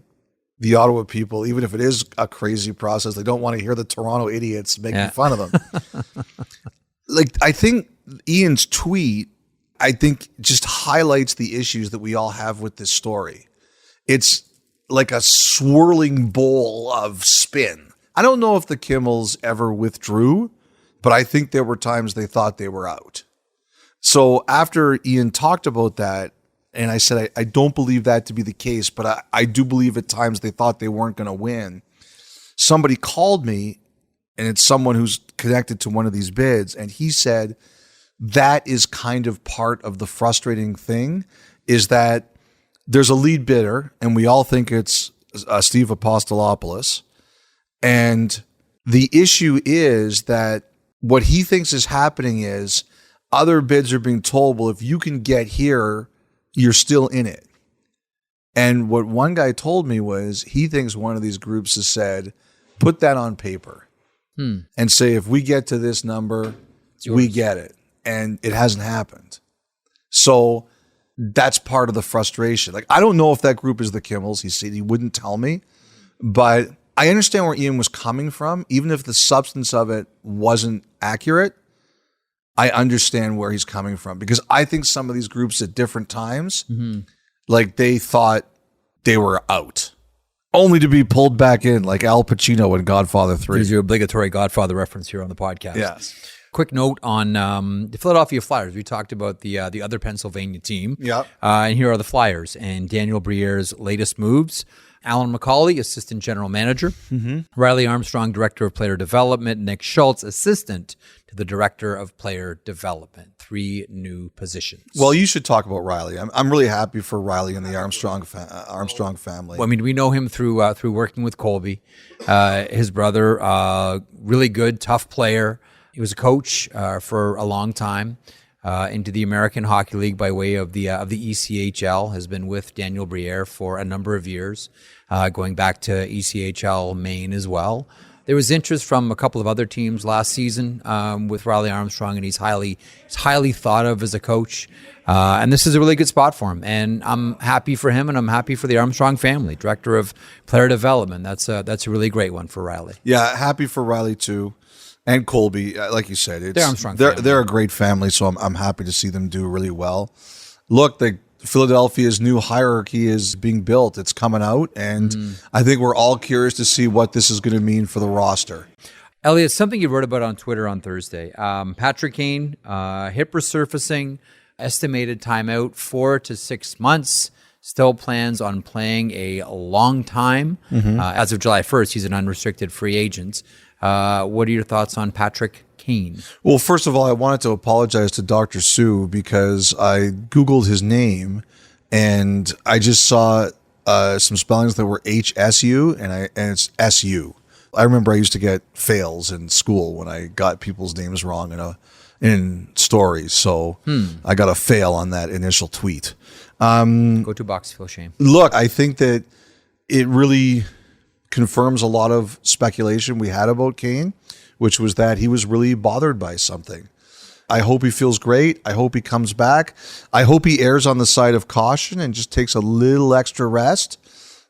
the Ottawa people, even if it is a crazy process, they don't want to hear the Toronto idiots making fun of them. Like, I think Ian's tweet, just highlights the issues that we all have with this story. It's like a swirling bowl of spin. I don't know if the Kimmels ever withdrew, but I think there were times they thought they were out. So after Ian talked about that, and I said, I don't believe that to be the case, but I do believe at times they thought they weren't going to win. Somebody called me, and it's someone who's connected to one of these bids, and he said that is kind of part of the frustrating thing, is that there's a lead bidder, and we all think it's Steve Apostolopoulos. And the issue is that what he thinks is happening is other bids are being told, well, if you can get here, you're still in it. And what one guy told me was he thinks one of these groups has said, put that on paper and say, if we get to this number, we get it. And it hasn't happened. So that's part of the frustration. Like, I don't know if that group is the Kimmels. He said he wouldn't tell me, but I understand where Ian was coming from. Even if the substance of it wasn't accurate, I understand where he's coming from, because I think some of these groups at different times, like they thought they were out, only to be pulled back in, like Al Pacino in Godfather 3. There's your obligatory Godfather reference here on the podcast. Yes. Quick note on the Philadelphia Flyers. We talked about the other Pennsylvania team. Yep. And here are the Flyers and Daniel Briere's latest moves. Alan McCauley, Assistant General Manager. Riley Armstrong, Director of Player Development. Nick Schultz, Assistant to the Director of Player Development. 3 new positions. Well, you should talk about Riley. I'm really happy for Riley and the Armstrong family. Well, I mean, we know him through working with Colby. His brother, really good, tough player. He was a coach for a long time into the American Hockey League by way of the ECHL. Has been with Daniel Briere for a number of years, going back to ECHL Maine as well. There was interest from a couple of other teams last season with Riley Armstrong, and he's highly thought of as a coach. And this is a really good spot for him. And I'm happy for him, and I'm happy for the Armstrong family. Director of Player Development. That's a really great one for Riley. Yeah, happy for Riley too. And Colby, like you said, they're a great family, so I'm happy to see them do really well. Look, Philadelphia's new hierarchy is being built. It's coming out, and I think we're all curious to see what this is going to mean for the roster. Elliotte, something you wrote about on Twitter on Thursday. Patrick Kane, hip resurfacing, estimated timeout 4 to 6 months. Still plans on playing a long time. As of July 1st, he's an unrestricted free agent. What are your thoughts on Patrick Kane? Well, first of all, I wanted to apologize to Dr. Sue because I Googled his name and I just saw some spellings that were HSU and it's SU. I remember I used to get fails in school when I got people's names wrong in stories. So I got a fail on that initial tweet. Go to box, feel shame. Look, I think that it really confirms a lot of speculation we had about Kane, which was that he was really bothered by something. I hope he feels great. I hope he comes back. I hope he errs on the side of caution and just takes a little extra rest.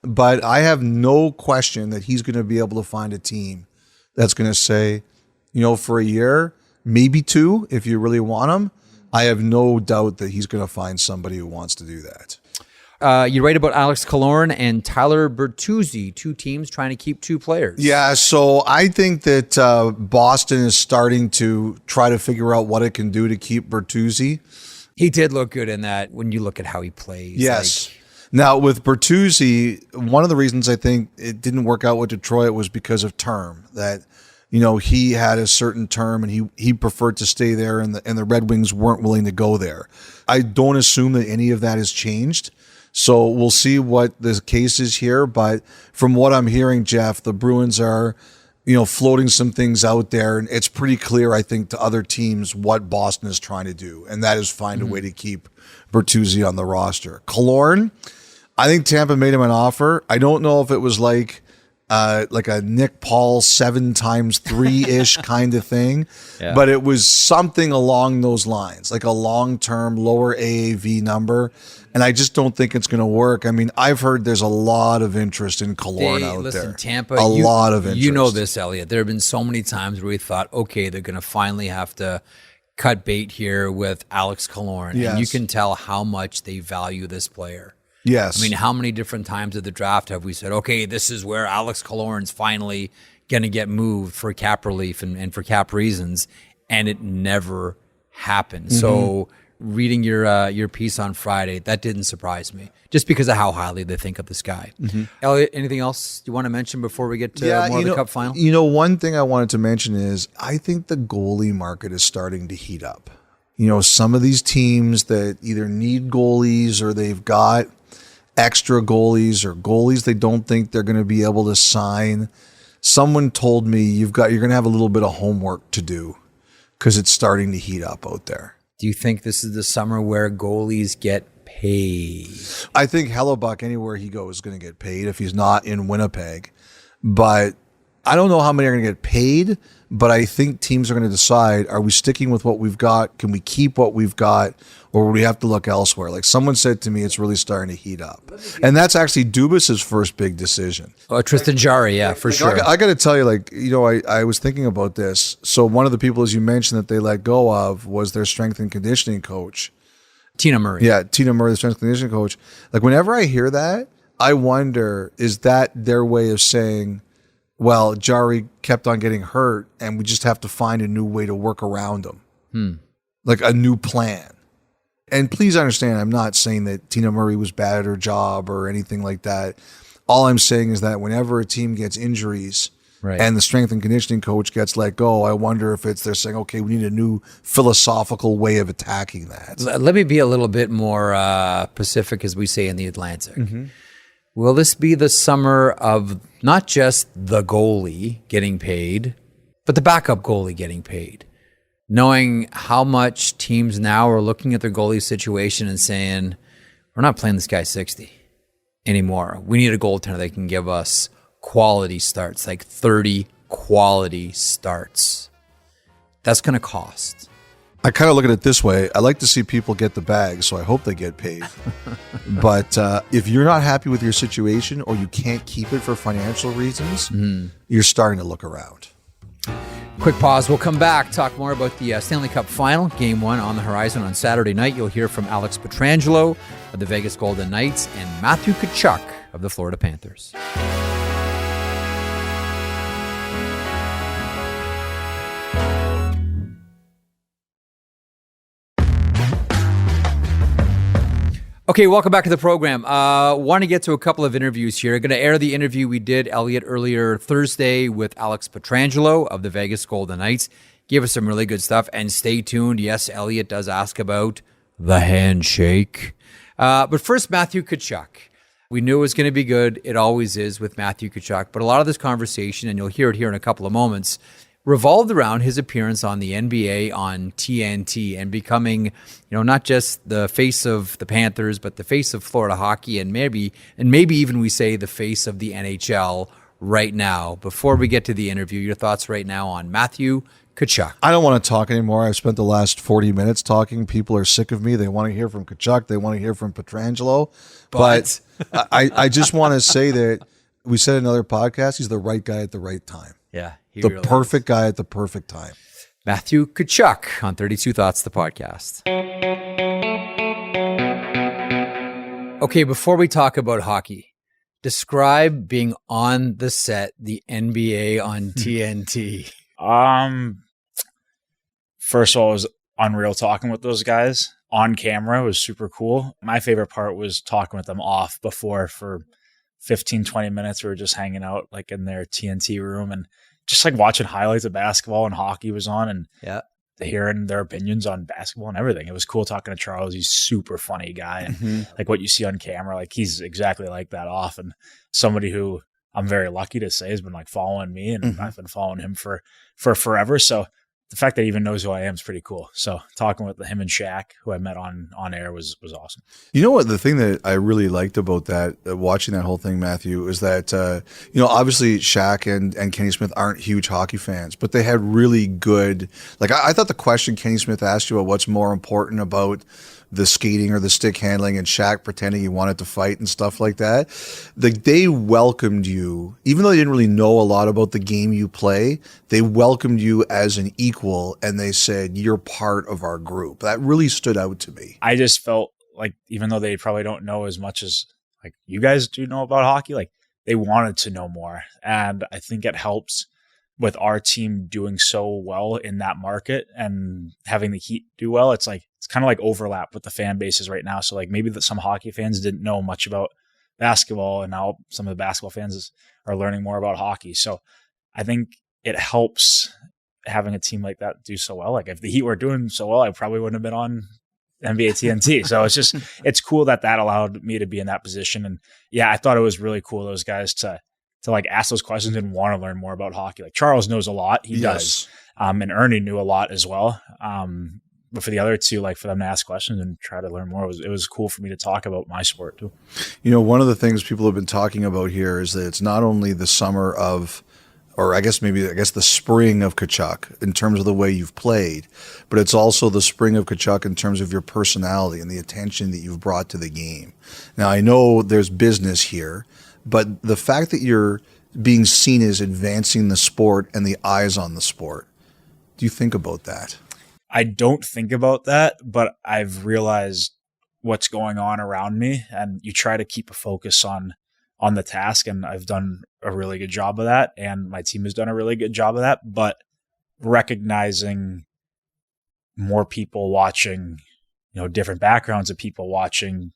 But I have no question that he's going to be able to find a team that's going to say, for a year, maybe 2, if you really want him. I have no doubt that he's going to find somebody who wants to do that. You write about Alex Killorn and Tyler Bertuzzi, 2 teams trying to keep 2 players. Yeah, so I think that Boston is starting to try to figure out what it can do to keep Bertuzzi. He did look good in that when you look at how he plays. Yes. Now, with Bertuzzi, one of the reasons I think it didn't work out with Detroit was because of term. That, he had a certain term and he preferred to stay there and the Red Wings weren't willing to go there. I don't assume that any of that has changed. So we'll see what the case is here. But from what I'm hearing, Jeff, the Bruins are, floating some things out there. And it's pretty clear, I think, to other teams what Boston is trying to do. And that is find a way to keep Bertuzzi on the roster. Killorn, I think Tampa made him an offer. I don't know if it was like a Nick Paul 7x3-ish kind of thing. Yeah. But it was something along those lines, like a long-term lower AAV number. And I just don't think it's going to work. I mean, I've heard there's a lot of interest in Killorn out there. Tampa, a lot of interest. You know this, Elliotte. There have been so many times where we thought, okay, they're going to finally have to cut bait here with Alex Killorn. Yes. And you can tell how much they value this player. Yes. I mean, how many different times at the draft have we said, okay, this is where Alex Killorn's finally going to get moved for cap relief and for cap reasons, and it never happened. So reading your piece on Friday, that didn't surprise me, just because of how highly they think of this guy. Elliotte, anything else you want to mention before we get to more of the Cup final? You know, one thing I wanted to mention is I think the goalie market is starting to heat up. You know, some of these teams that either need goalies or they've got extra goalies or goalies they don't think they're going to be able to sign. Someone told me you're going to have a little bit of homework to do because it's starting to heat up out there. Do you think this is the summer where goalies get paid? I think Hellebuck, anywhere he goes, is going to get paid if he's not in Winnipeg. But I don't know how many are going to get paid, but I think teams are going to decide, are we sticking with what we've got? Can we keep what we've got? Or will we have to look elsewhere? Like someone said to me, it's really starting to heat up. And that's actually Dubas' first big decision. Oh, Tristan Jarry, yeah, for sure. I got to tell you, I was thinking about this. So one of the people, as you mentioned, that they let go of was their strength and conditioning coach. Tina Murray. Yeah, Tina Murray, the strength and conditioning coach. Like whenever I hear that, I wonder, is that their way of saying, well, Jarry kept on getting hurt and we just have to find a new way to work around him. Like a new plan. And please understand, I'm not saying that Tina Murray was bad at her job or anything like that. All I'm saying is that whenever a team gets injuries and the strength and conditioning coach gets let go, I wonder if they're saying, okay, we need a new philosophical way of attacking that. Let me be a little bit more Pacific, as we say in the Atlantic. Will this be the summer of not just the goalie getting paid, but the backup goalie getting paid? Knowing how much teams now are looking at their goalie situation and saying, we're not playing this guy 60 anymore. We need a goaltender that can give us quality starts, like 30 quality starts. That's going to cost. I kind of look at it this way. I like to see people get the bag, so I hope they get paid. But if you're not happy with your situation or you can't keep it for financial reasons, you're starting to look around. Quick pause. We'll come back, talk more about the Stanley Cup Final, Game 1 on the horizon on Saturday night. You'll hear from Alex Pietrangelo of the Vegas Golden Knights and Matthew Tkachuk of the Florida Panthers. Okay, welcome back to the program. Want to get to a couple of interviews here. Going to air the interview we did, Elliotte, earlier Thursday with Alex Pietrangelo of the Vegas Golden Knights. Gave us some really good stuff. And stay tuned. Yes, Elliotte does ask about the handshake. But first, Matthew Tkachuk. We knew it was going to be good. It always is with Matthew Tkachuk. But a lot of this conversation, and you'll hear it here in a couple of moments, revolved around his appearance on the NBA on TNT and becoming, not just the face of the Panthers, but the face of Florida hockey and maybe even we say the face of the NHL right now. Before we get to the interview, your thoughts right now on Matthew Tkachuk. I don't want to talk anymore. I've spent the last 40 minutes talking. People are sick of me. They want to hear from Tkachuk. They want to hear from Pietrangelo. But I just want to say that we said in another podcast, he's the right guy at the right time. Yeah. The perfect guy at the perfect time. Matthew Tkachuk on 32 Thoughts, the podcast. Okay, before we talk about hockey, describe being on the set, the NBA on TNT. First of all, it was unreal talking with those guys on camera. It was super cool. My favorite part was talking with them off before for 15, 20 minutes. We were just hanging out like in their TNT room and just like watching highlights of basketball and hockey was on and hearing their opinions on basketball and everything. It was cool talking to Charles. He's a super funny guy. And like what you see on camera, like he's exactly like that off. And somebody who I'm very lucky to say has been like following me and I've been following him for forever. So the fact that he even knows who I am is pretty cool. So talking with him and Shaq, who I met on air, was awesome. You know what? The thing that I really liked about that, watching that whole thing, Matthew, is that, obviously Shaq and Kenny Smith aren't huge hockey fans, but they had really good, like I thought the question Kenny Smith asked you about what's more important about the skating or the stick handling and Shaq pretending he wanted to fight and stuff like that. They welcomed you, even though they didn't really know a lot about the game you play, they welcomed you as an equal and they said, you're part of our group. That really stood out to me. I just felt like, even though they probably don't know as much as like, you guys do know about hockey? Like, they wanted to know more. And I think it helps with our team doing so well in that market and having the Heat do well. It's kind of like overlap with the fan bases right now. So like maybe that some hockey fans didn't know much about basketball, and now some of the basketball fans are learning more about hockey. So I think it helps having a team like that do so well. Like if the Heat were doing so well, I probably wouldn't have been on NBA TNT. So it's cool that allowed me to be in that position. And yeah, I thought it was really cool, those guys to like ask those questions and want to learn more about hockey. Like Charles knows a lot. He does. And Ernie knew a lot as well. But for the other two, like for them to ask questions and try to learn more, it was cool for me to talk about my sport too. One of the things people have been talking about here is that it's not only the summer of, or I guess the spring of Tkachuk in terms of the way you've played, but it's also the spring of Tkachuk in terms of your personality and the attention that you've brought to the game. Now, I know there's business here, but the fact that you're being seen as advancing the sport and the eyes on the sport, do you think about that? I don't think about that, but I've realized what's going on around me, and you try to keep a focus on the task, and I've done a really good job of that, and my team has done a really good job of that. But recognizing more people watching, different backgrounds of people watching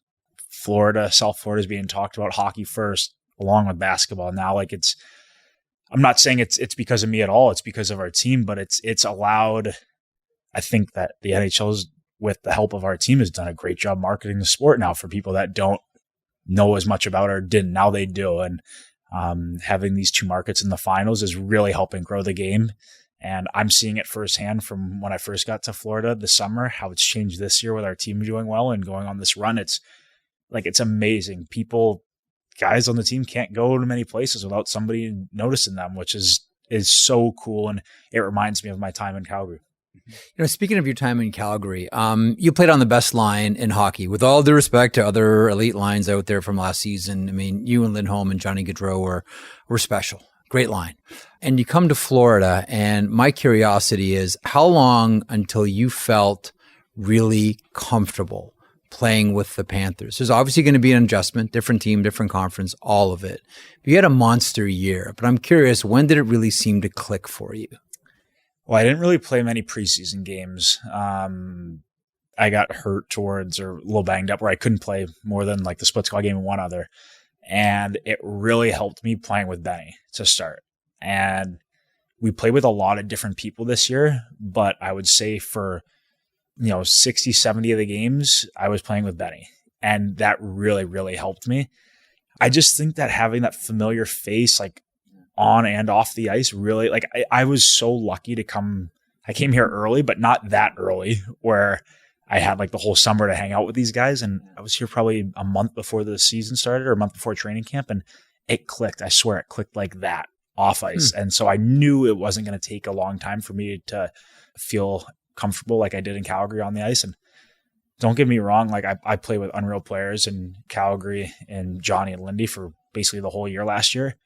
Florida, South Florida is being talked about hockey first, along with basketball now. Like I'm not saying it's because of me at all. It's because of our team, but it's allowed. I think that the NHL's, with the help of our team, has done a great job marketing the sport now for people that don't know as much about it or didn't. Now they do. And having these two markets in the finals is really helping grow the game. And I'm seeing it firsthand from when I first got to Florida this summer, how it's changed this year with our team doing well and going on this run. It's amazing. Guys on the team can't go to many places without somebody noticing them, which is so cool. And it reminds me of my time in Calgary. Speaking of your time in Calgary, you played on the best line in hockey. With all due respect to other elite lines out there from last season, I mean, you and Lindholm and Johnny Gaudreau were special. Great line. And you come to Florida, and my curiosity is, how long until you felt really comfortable playing with the Panthers? There's obviously going to be an adjustment, different team, different conference, all of it. You had a monster year, but I'm curious, when did it really seem to click for you? Well, I didn't really play many preseason games. I got hurt or a little banged up where I couldn't play more than like the split squad game and one other. And it really helped me playing with Benny to start. And we played with a lot of different people this year, but I would say for, 60, 70 of the games, I was playing with Benny. And that really, really helped me. I just think that having that familiar face, like on and off the ice, really, like I was so lucky to I came here early, but not that early, where I had like the whole summer to hang out with these guys. And I was here probably a month before the season started, or a month before training camp. And it clicked. I swear it clicked like that off ice. And so I knew it wasn't going to take a long time for me to feel comfortable like I did in Calgary on the ice. And don't get me wrong, like I played with unreal players in Calgary and Johnny and Lindy for basically the whole year last year.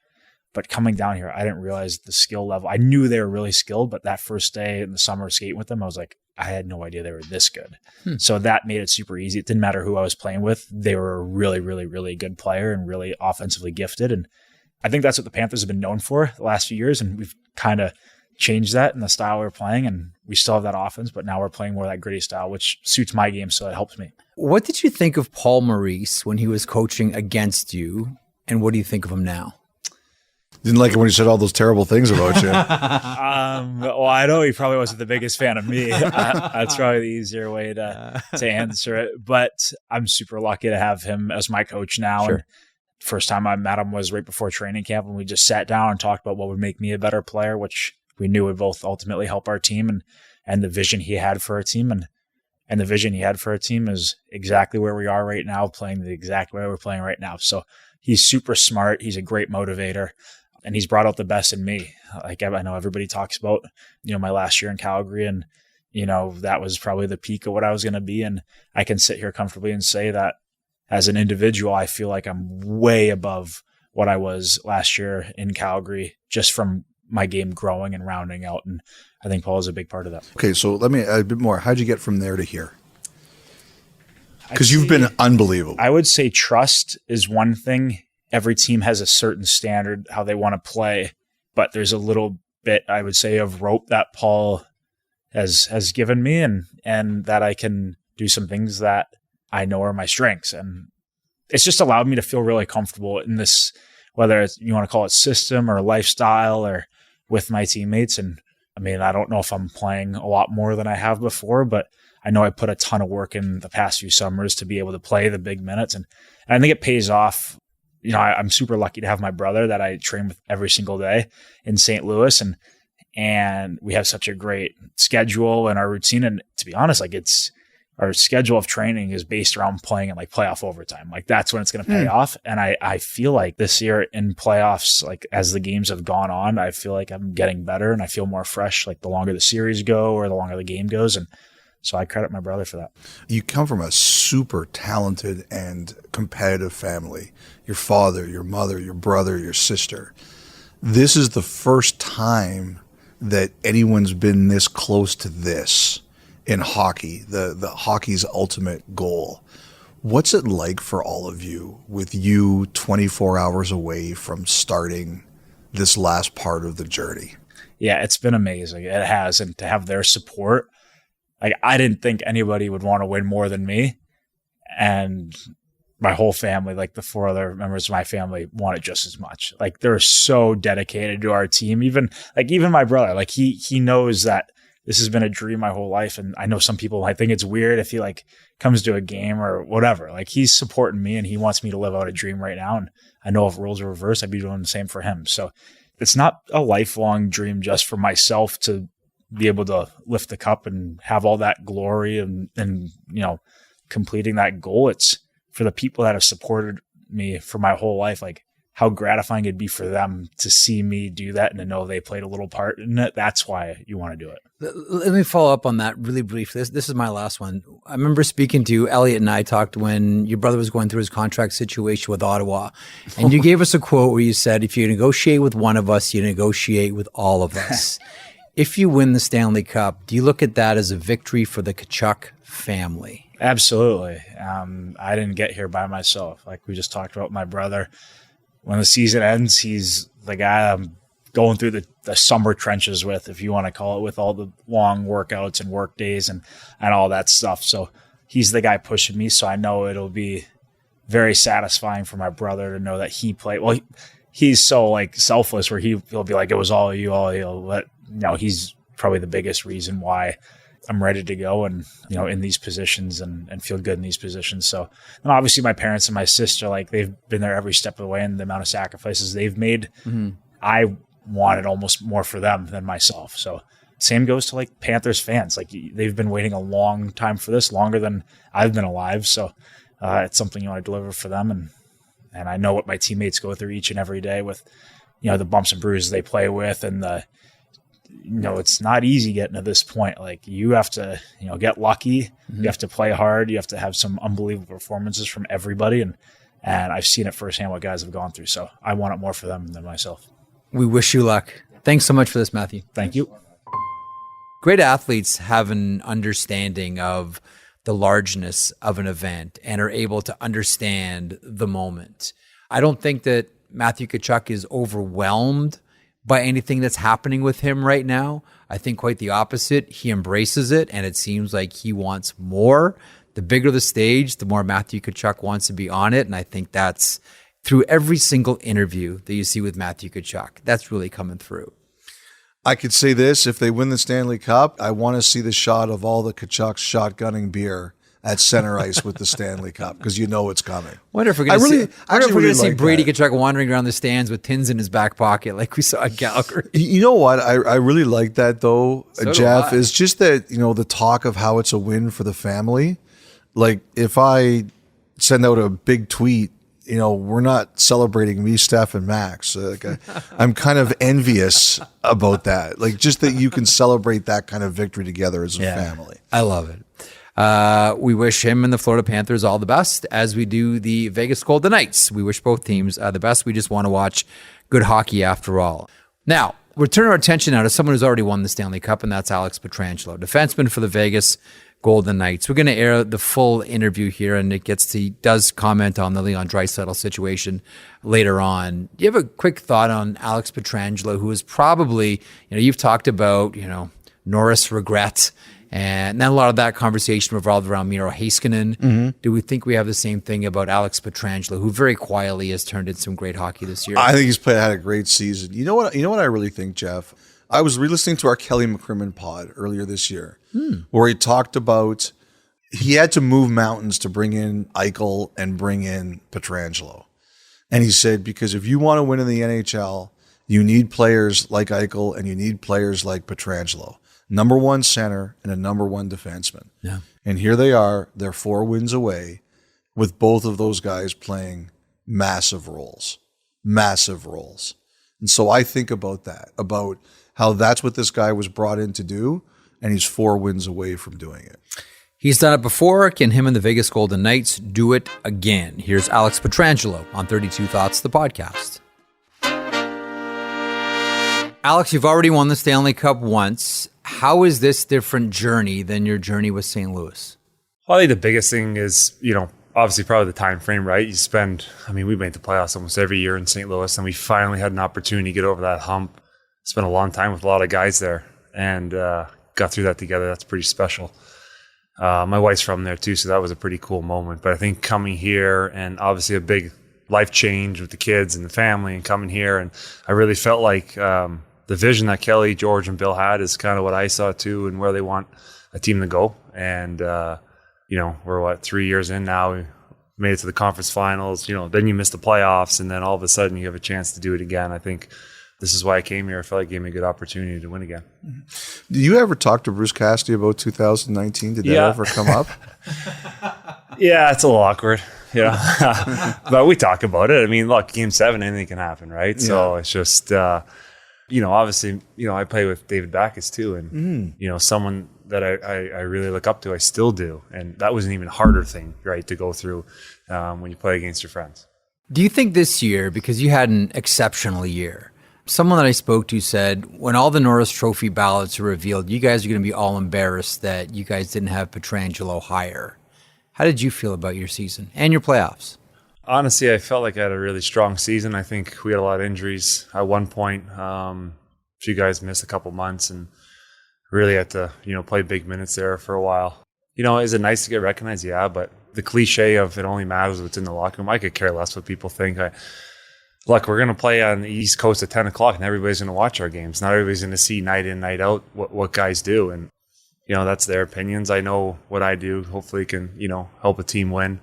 But coming down here, I didn't realize the skill level. I knew they were really skilled, but that first day in the summer skating with them, I was like, I had no idea they were this good. So that made it super easy. It didn't matter who I was playing with. They were a really, really, really good player and really offensively gifted. And I think that's what the Panthers have been known for the last few years. And we've kind of changed that in the style we're playing. And we still have that offense, but now we're playing more of that gritty style, which suits my game. So it helps me. What did you think of Paul Maurice when he was coaching against you? And what do you think of him now? Didn't like it when he said all those terrible things about you. Well, I know he probably wasn't the biggest fan of me. That's probably the easier way to answer it. But I'm super lucky to have him as my coach now. Sure. And first time I met him was right before training camp, and we just sat down and talked about what would make me a better player, which we knew would both ultimately help our team, and the vision he had for our team. And the vision he had for our team is exactly where we are right now, playing the exact way we're playing right now. So he's super smart. He's a great motivator. And he's brought out the best in me. Like I know everybody talks about, my last year in Calgary, and, that was probably the peak of what I was going to be. And I can sit here comfortably and say that as an individual, I feel like I'm way above what I was last year in Calgary, just from my game growing and rounding out. And I think Paul is a big part of that. Okay, so let me add a bit more. How'd you get from there to here? Because you've been unbelievable. I would say trust is one thing. Every team has a certain standard, how they want to play, but there's a little bit, I would say, of rope that Paul has given me and that I can do some things that I know are my strengths. And it's just allowed me to feel really comfortable in this, whether it's, you want to call it system or lifestyle or with my teammates. And I mean, I don't know if I'm playing a lot more than I have before, but I know I put a ton of work in the past few summers to be able to play the big minutes. And I think it pays off. You know, I'm super lucky to have my brother that I train with every single day in St. Louis. And we have such a great schedule and our routine. And to be honest, like our schedule of training is based around playing in like playoff overtime. Like that's when it's going to pay off. And I feel like this year in playoffs, like as the games have gone on, I feel like I'm getting better and I feel more fresh, like the longer the series go or the longer the game goes. And so I credit my brother for that. You come from a super talented and competitive family. Your father, your mother, your brother, your sister. This is the first time that anyone's been this close to this in hockey, the hockey's ultimate goal. What's it like for all of you with you 24 hours away from starting this last part of the journey? Yeah, it's been amazing. It has. And to have their support, like I didn't think anybody would want to win more than me. And my whole family, like the 4 other members of my family, want it just as much. Like they're so dedicated to our team. Even my brother, like he knows that this has been a dream my whole life. And I know some people might think it's weird if he like comes to a game or whatever. Like he's supporting me and he wants me to live out a dream right now. And I know if roles were reversed, I'd be doing the same for him. So it's not a lifelong dream just for myself to be able to lift the cup and have all that glory and you know, completing that goal. It's for the people that have supported me for my whole life, like how gratifying it'd be for them to see me do that and to know they played a little part in it. That's why you want to do it. Let me follow up on that really briefly. This is my last one. I remember speaking to Elliotte and I talked when your brother was going through his contract situation with Ottawa. And you gave us a quote where you said, if you negotiate with one of us, you negotiate with all of us. If you win the Stanley Cup, do you look at that as a victory for the Tkachuk family? Absolutely. I didn't get here by myself. Like we just talked about my brother. When the season ends, he's the guy I'm going through the summer trenches with, if you want to call it, with all the long workouts and work days and all that stuff. So he's the guy pushing me. So I know it'll be very satisfying for my brother to know that he played. Well, he's so like selfless where he'll be like, it was all you. But no, he's probably the biggest reason why I'm ready to go and, you know, in these positions and feel good in these positions. So, and obviously my parents and my sister, like they've been there every step of the way and the amount of sacrifices they've made. Mm-hmm. I wanted almost more for them than myself. So same goes to like Panthers fans. Like they've been waiting a long time for this, longer than I've been alive. So it's something you want to deliver for them. And I know what my teammates go through each and every day with, you know, the bumps and bruises they play with and it's not easy getting to this point. Like you have to, get lucky. Mm-hmm. You have to play hard. You have to have some unbelievable performances from everybody. And I've seen it firsthand what guys have gone through. So I want it more for them than myself. We wish you luck. Thanks so much for this, Matthew. Thank you. Great athletes have an understanding of the largeness of an event and are able to understand the moment. I don't think that Matthew Tkachuk is overwhelmed by anything that's happening with him right now. I think quite the opposite. He embraces it, and it seems like he wants more. The bigger the stage, the more Matthew Tkachuk wants to be on it, and I think that's through every single interview that you see with Matthew Tkachuk. That's really coming through. I could say this, if they win the Stanley Cup, I want to see the shot of all the Tkachuks shotgunning beer at center ice with the Stanley Cup, because you know it's coming. Wonder if we're going to see Brady Tkachuk wandering around the stands with tins in his back pocket like we saw at Calgary. You know what? I really like that, though, so Jeff. Is just that, the talk of how it's a win for the family. Like, if I send out a big tweet, we're not celebrating me, Steph, and Max. I'm kind of envious about that. Like, just that you can celebrate that kind of victory together as a family. I love it. We wish him and the Florida Panthers all the best, as we do the Vegas Golden Knights. We wish both teams the best. We just want to watch good hockey after all. Now, we're turning our attention now to someone who's already won the Stanley Cup, and that's Alex Pietrangelo, defenseman for the Vegas Golden Knights. We're going to air the full interview here, and he does comment on the Leon Draisaitl situation later on. Do you have a quick thought on Alex Pietrangelo, who is probably, you've talked about, Norris regret, and then a lot of that conversation revolved around Miro Heiskanen. Mm-hmm. Do we think we have the same thing about Alex Pietrangelo, who very quietly has turned in some great hockey this year? I think he's had a great season. You know what I really think, Jeff? I was re-listening to our Kelly McCrimmon pod earlier this year, where he talked about he had to move mountains to bring in Eichel and bring in Pietrangelo. And he said, because if you want to win in the NHL, you need players like Eichel and you need players like Pietrangelo. Number one center and a number one defenseman. Yeah. And here they are, they're 4 wins away with both of those guys playing massive roles. Massive roles. And so I think about that, about how that's what this guy was brought in to do, and he's 4 wins away from doing it. He's done it before. Can him and the Vegas Golden Knights do it again? Here's Alex Pietrangelo on 32 Thoughts, the podcast. Alex, you've already won the Stanley Cup once. How is this different journey than your journey with St. Louis? Well, I think the biggest thing is, obviously probably the time frame, right? We made the playoffs almost every year in St. Louis, and we finally had an opportunity to get over that hump. Spent a long time with a lot of guys there and got through that together. That's pretty special. My wife's from there too, so that was a pretty cool moment. But I think coming here and obviously a big life change with the kids and the family and coming here, and I really felt like the vision that Kelly, George, and Bill had is kind of what I saw too, and where they want a team to go. And we're 3 years in now. We made it to the conference finals. Then you miss the playoffs, and then all of a sudden you have a chance to do it again. I think this is why I came here. I felt like it gave me a good opportunity to win again. Did you ever talk to Bruce Cassidy about 2019? Did that ever come up? Yeah, it's a little awkward. But we talk about it. Look, Game 7, anything can happen, right? Yeah. So it's just, obviously, I play with David Backes too, and someone that I really look up to. I still do, and that was an even harder thing, right, to go through when you play against your friends. Do you think this year, because you had an exceptional year, someone that I spoke to said when all the Norris Trophy ballots are revealed, you guys are going to be all embarrassed that you guys didn't have Pietrangelo higher. How did you feel about your season and your playoffs? Honestly, I felt like I had a really strong season. I think we had a lot of injuries at one point. A few guys missed a couple months and really had to, play big minutes there for a while. Is it nice to get recognized? Yeah, but the cliche of it only matters what's in the locker room, I could care less what people think. Look, we're going to play on the East Coast at 10 o'clock, and everybody's going to watch our games. Not everybody's going to see night in, night out what guys do. And, that's their opinions. I know what I do. Hopefully can, help a team win.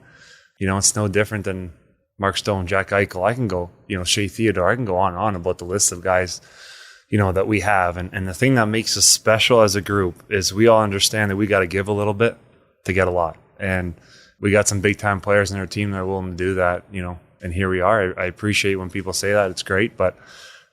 It's no different than Mark Stone, Jack Eichel. I can go, Shea Theodore. I can go on and on about the list of guys, that we have. And the thing that makes us special as a group is we all understand that we got to give a little bit to get a lot. And we got some big-time players in our team that are willing to do that, and here we are. I appreciate when people say that. It's great, but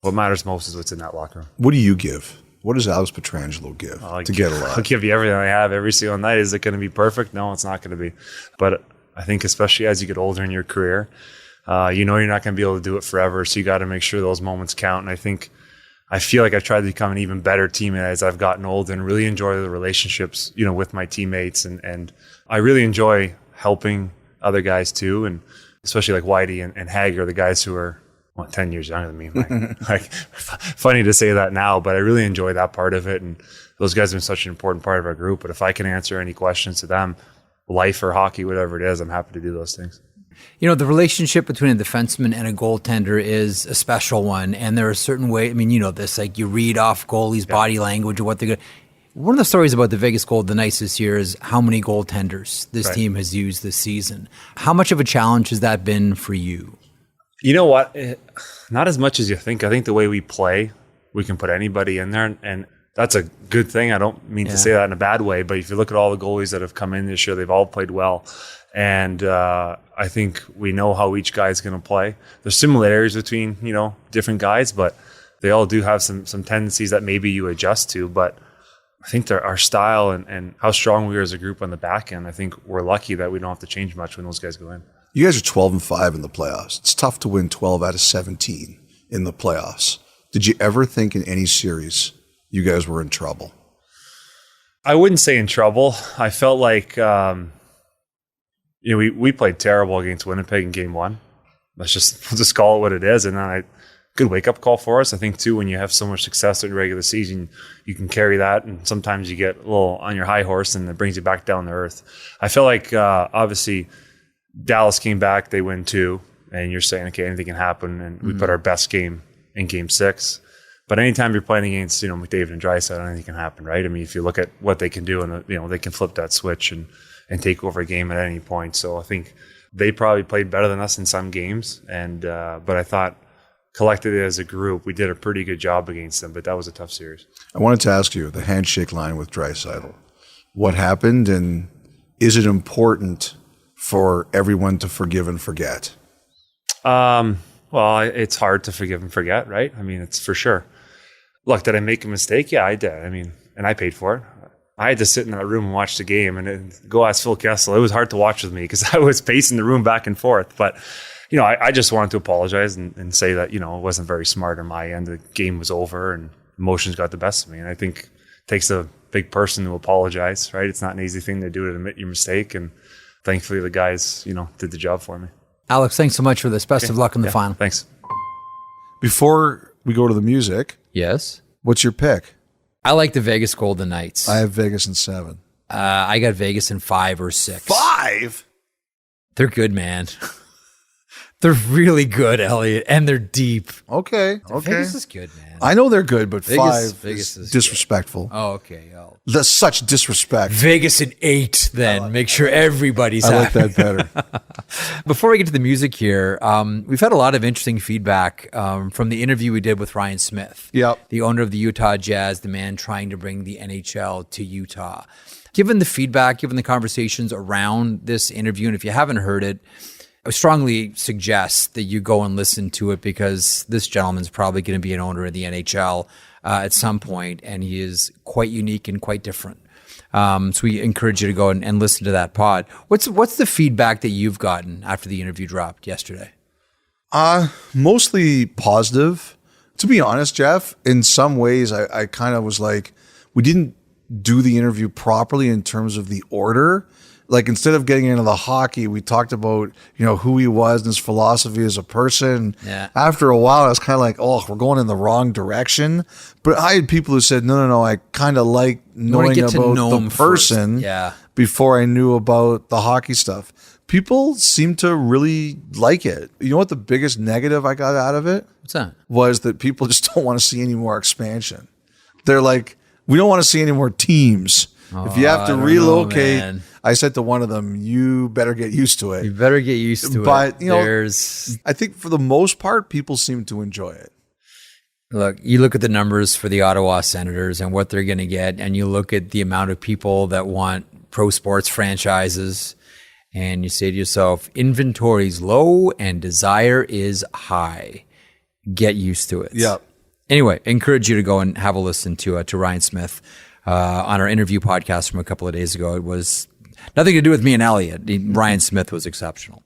what matters most is what's in that locker room. What do you give? What does Alex Pietrangelo give to get a lot? I'll give you everything I have every single night. Is it going to be perfect? No, it's not going to be. But I think especially as you get older in your career, you're not going to be able to do it forever, so you got to make sure those moments count. And I feel like I've tried to become an even better teammate as I've gotten older and really enjoy the relationships, with my teammates. And I really enjoy helping other guys too, and especially like Whitey and Hager, the guys who are 10 years younger than me. Funny to say that now, but I really enjoy that part of it. And those guys have been such an important part of our group. But if I can answer any questions to them, life or hockey, whatever it is, I'm happy to do those things. The relationship between a defenseman and a goaltender is a special one. And there are certain ways, this, like you read off goalies' body language or what they're going to. One of the stories about the Vegas Golden Knights this year is how many goaltenders this team has used this season. How much of a challenge has that been for you? You know what? Not as much as you think. I think the way we play, we can put anybody in there, and that's a good thing. I don't mean to say that in a bad way, but if you look at all the goalies that have come in this year, they've all played well. And I think we know how each guy is going to play. There's similarities between, different guys, but they all do have some tendencies that maybe you adjust to. But I think our style and how strong we are as a group on the back end, I think we're lucky that we don't have to change much when those guys go in. You guys are 12-5 in the playoffs. It's tough to win 12 out of 17 in the playoffs. Did you ever think in any series you guys were in trouble? I wouldn't say in trouble. I felt like, we played terrible against Winnipeg in game one. We'll just call it what it is. And then good wake-up call for us. I think, too, when you have so much success in regular season, you can carry that, and sometimes you get a little on your high horse, and it brings you back down to earth. I feel like, obviously, Dallas came back, they win 2, and you're saying, okay, anything can happen, and we put our best game in game 6. But anytime you're playing against, McDavid and Draisaitl, anything can happen, right? I mean, if you look at what they can do, and they can flip that switch and take over a game at any point. So I think they probably played better than us in some games, but I thought, collectively as a group, we did a pretty good job against them, but that was a tough series. I wanted to ask you, the handshake line with Draisaitl, what happened, and is it important for everyone to forgive and forget? Well, it's hard to forgive and forget, right? I mean, it's for sure. Look, did I make a mistake? Yeah, I did. I mean, and I paid for it. I had to sit in that room and watch the game, and go ask Phil Kessel. It was hard to watch with me because I was pacing the room back and forth, but I just wanted to apologize and say that, it wasn't very smart on my end. The game was over and emotions got the best of me. And I think it takes a big person to apologize, right? It's not an easy thing to do, to admit your mistake. And thankfully the guys, did the job for me. Alex, thanks so much for this. Best of luck in the final. Thanks. Before we go to the music. Yes. What's your pick? I like the Vegas Golden Knights. I have Vegas in 7. I got Vegas in 5 or 6. 5? They're good, man. They're really good, Elliotte, and they're deep. Okay. Vegas is good, man. I know they're good, but Vegas 5 is is disrespectful. Good. Oh, okay. That's such disrespect. Vegas in 8, then. Make sure everybody's happy. I like that better. Before we get to the music here, we've had a lot of interesting feedback from the interview we did with Ryan Smith, the owner of the Utah Jazz, the man trying to bring the NHL to Utah. Given the feedback, given the conversations around this interview, and if you haven't heard it, I strongly suggest that you go and listen to it, because this gentleman's probably going to be an owner of the NHL at some point, and he is quite unique and quite different. So we encourage you to go and listen to that pod. What's the feedback that you've gotten after the interview dropped yesterday? Mostly positive. To be honest, Jeff, in some ways, I kind of was like, we didn't do the interview properly in terms of the order. Like, instead of getting into the hockey, we talked about, who he was and his philosophy as a person. Yeah. After a while, I was kind of like, oh, we're going in the wrong direction. But I had people who said, no, I kind of like knowing about the person before I knew about the hockey stuff. People seem to really like it. You know what the biggest negative I got out of it? What's that? Was that people just don't want to see any more expansion. They're like, we don't want to see any more teams. If you have to relocate, I said to one of them, you better get used to it. You better get used to it. But, I think for the most part, people seem to enjoy it. Look, you look at the numbers for the Ottawa Senators and what they're going to get, and you look at the amount of people that want pro sports franchises, and you say to yourself, inventory's low and desire is high. Get used to it. Yeah. Anyway, encourage you to go and have a listen to Ryan Smith on our interview podcast from a couple of days ago. It was nothing to do with me and Elliotte. Ryan Smith was exceptional.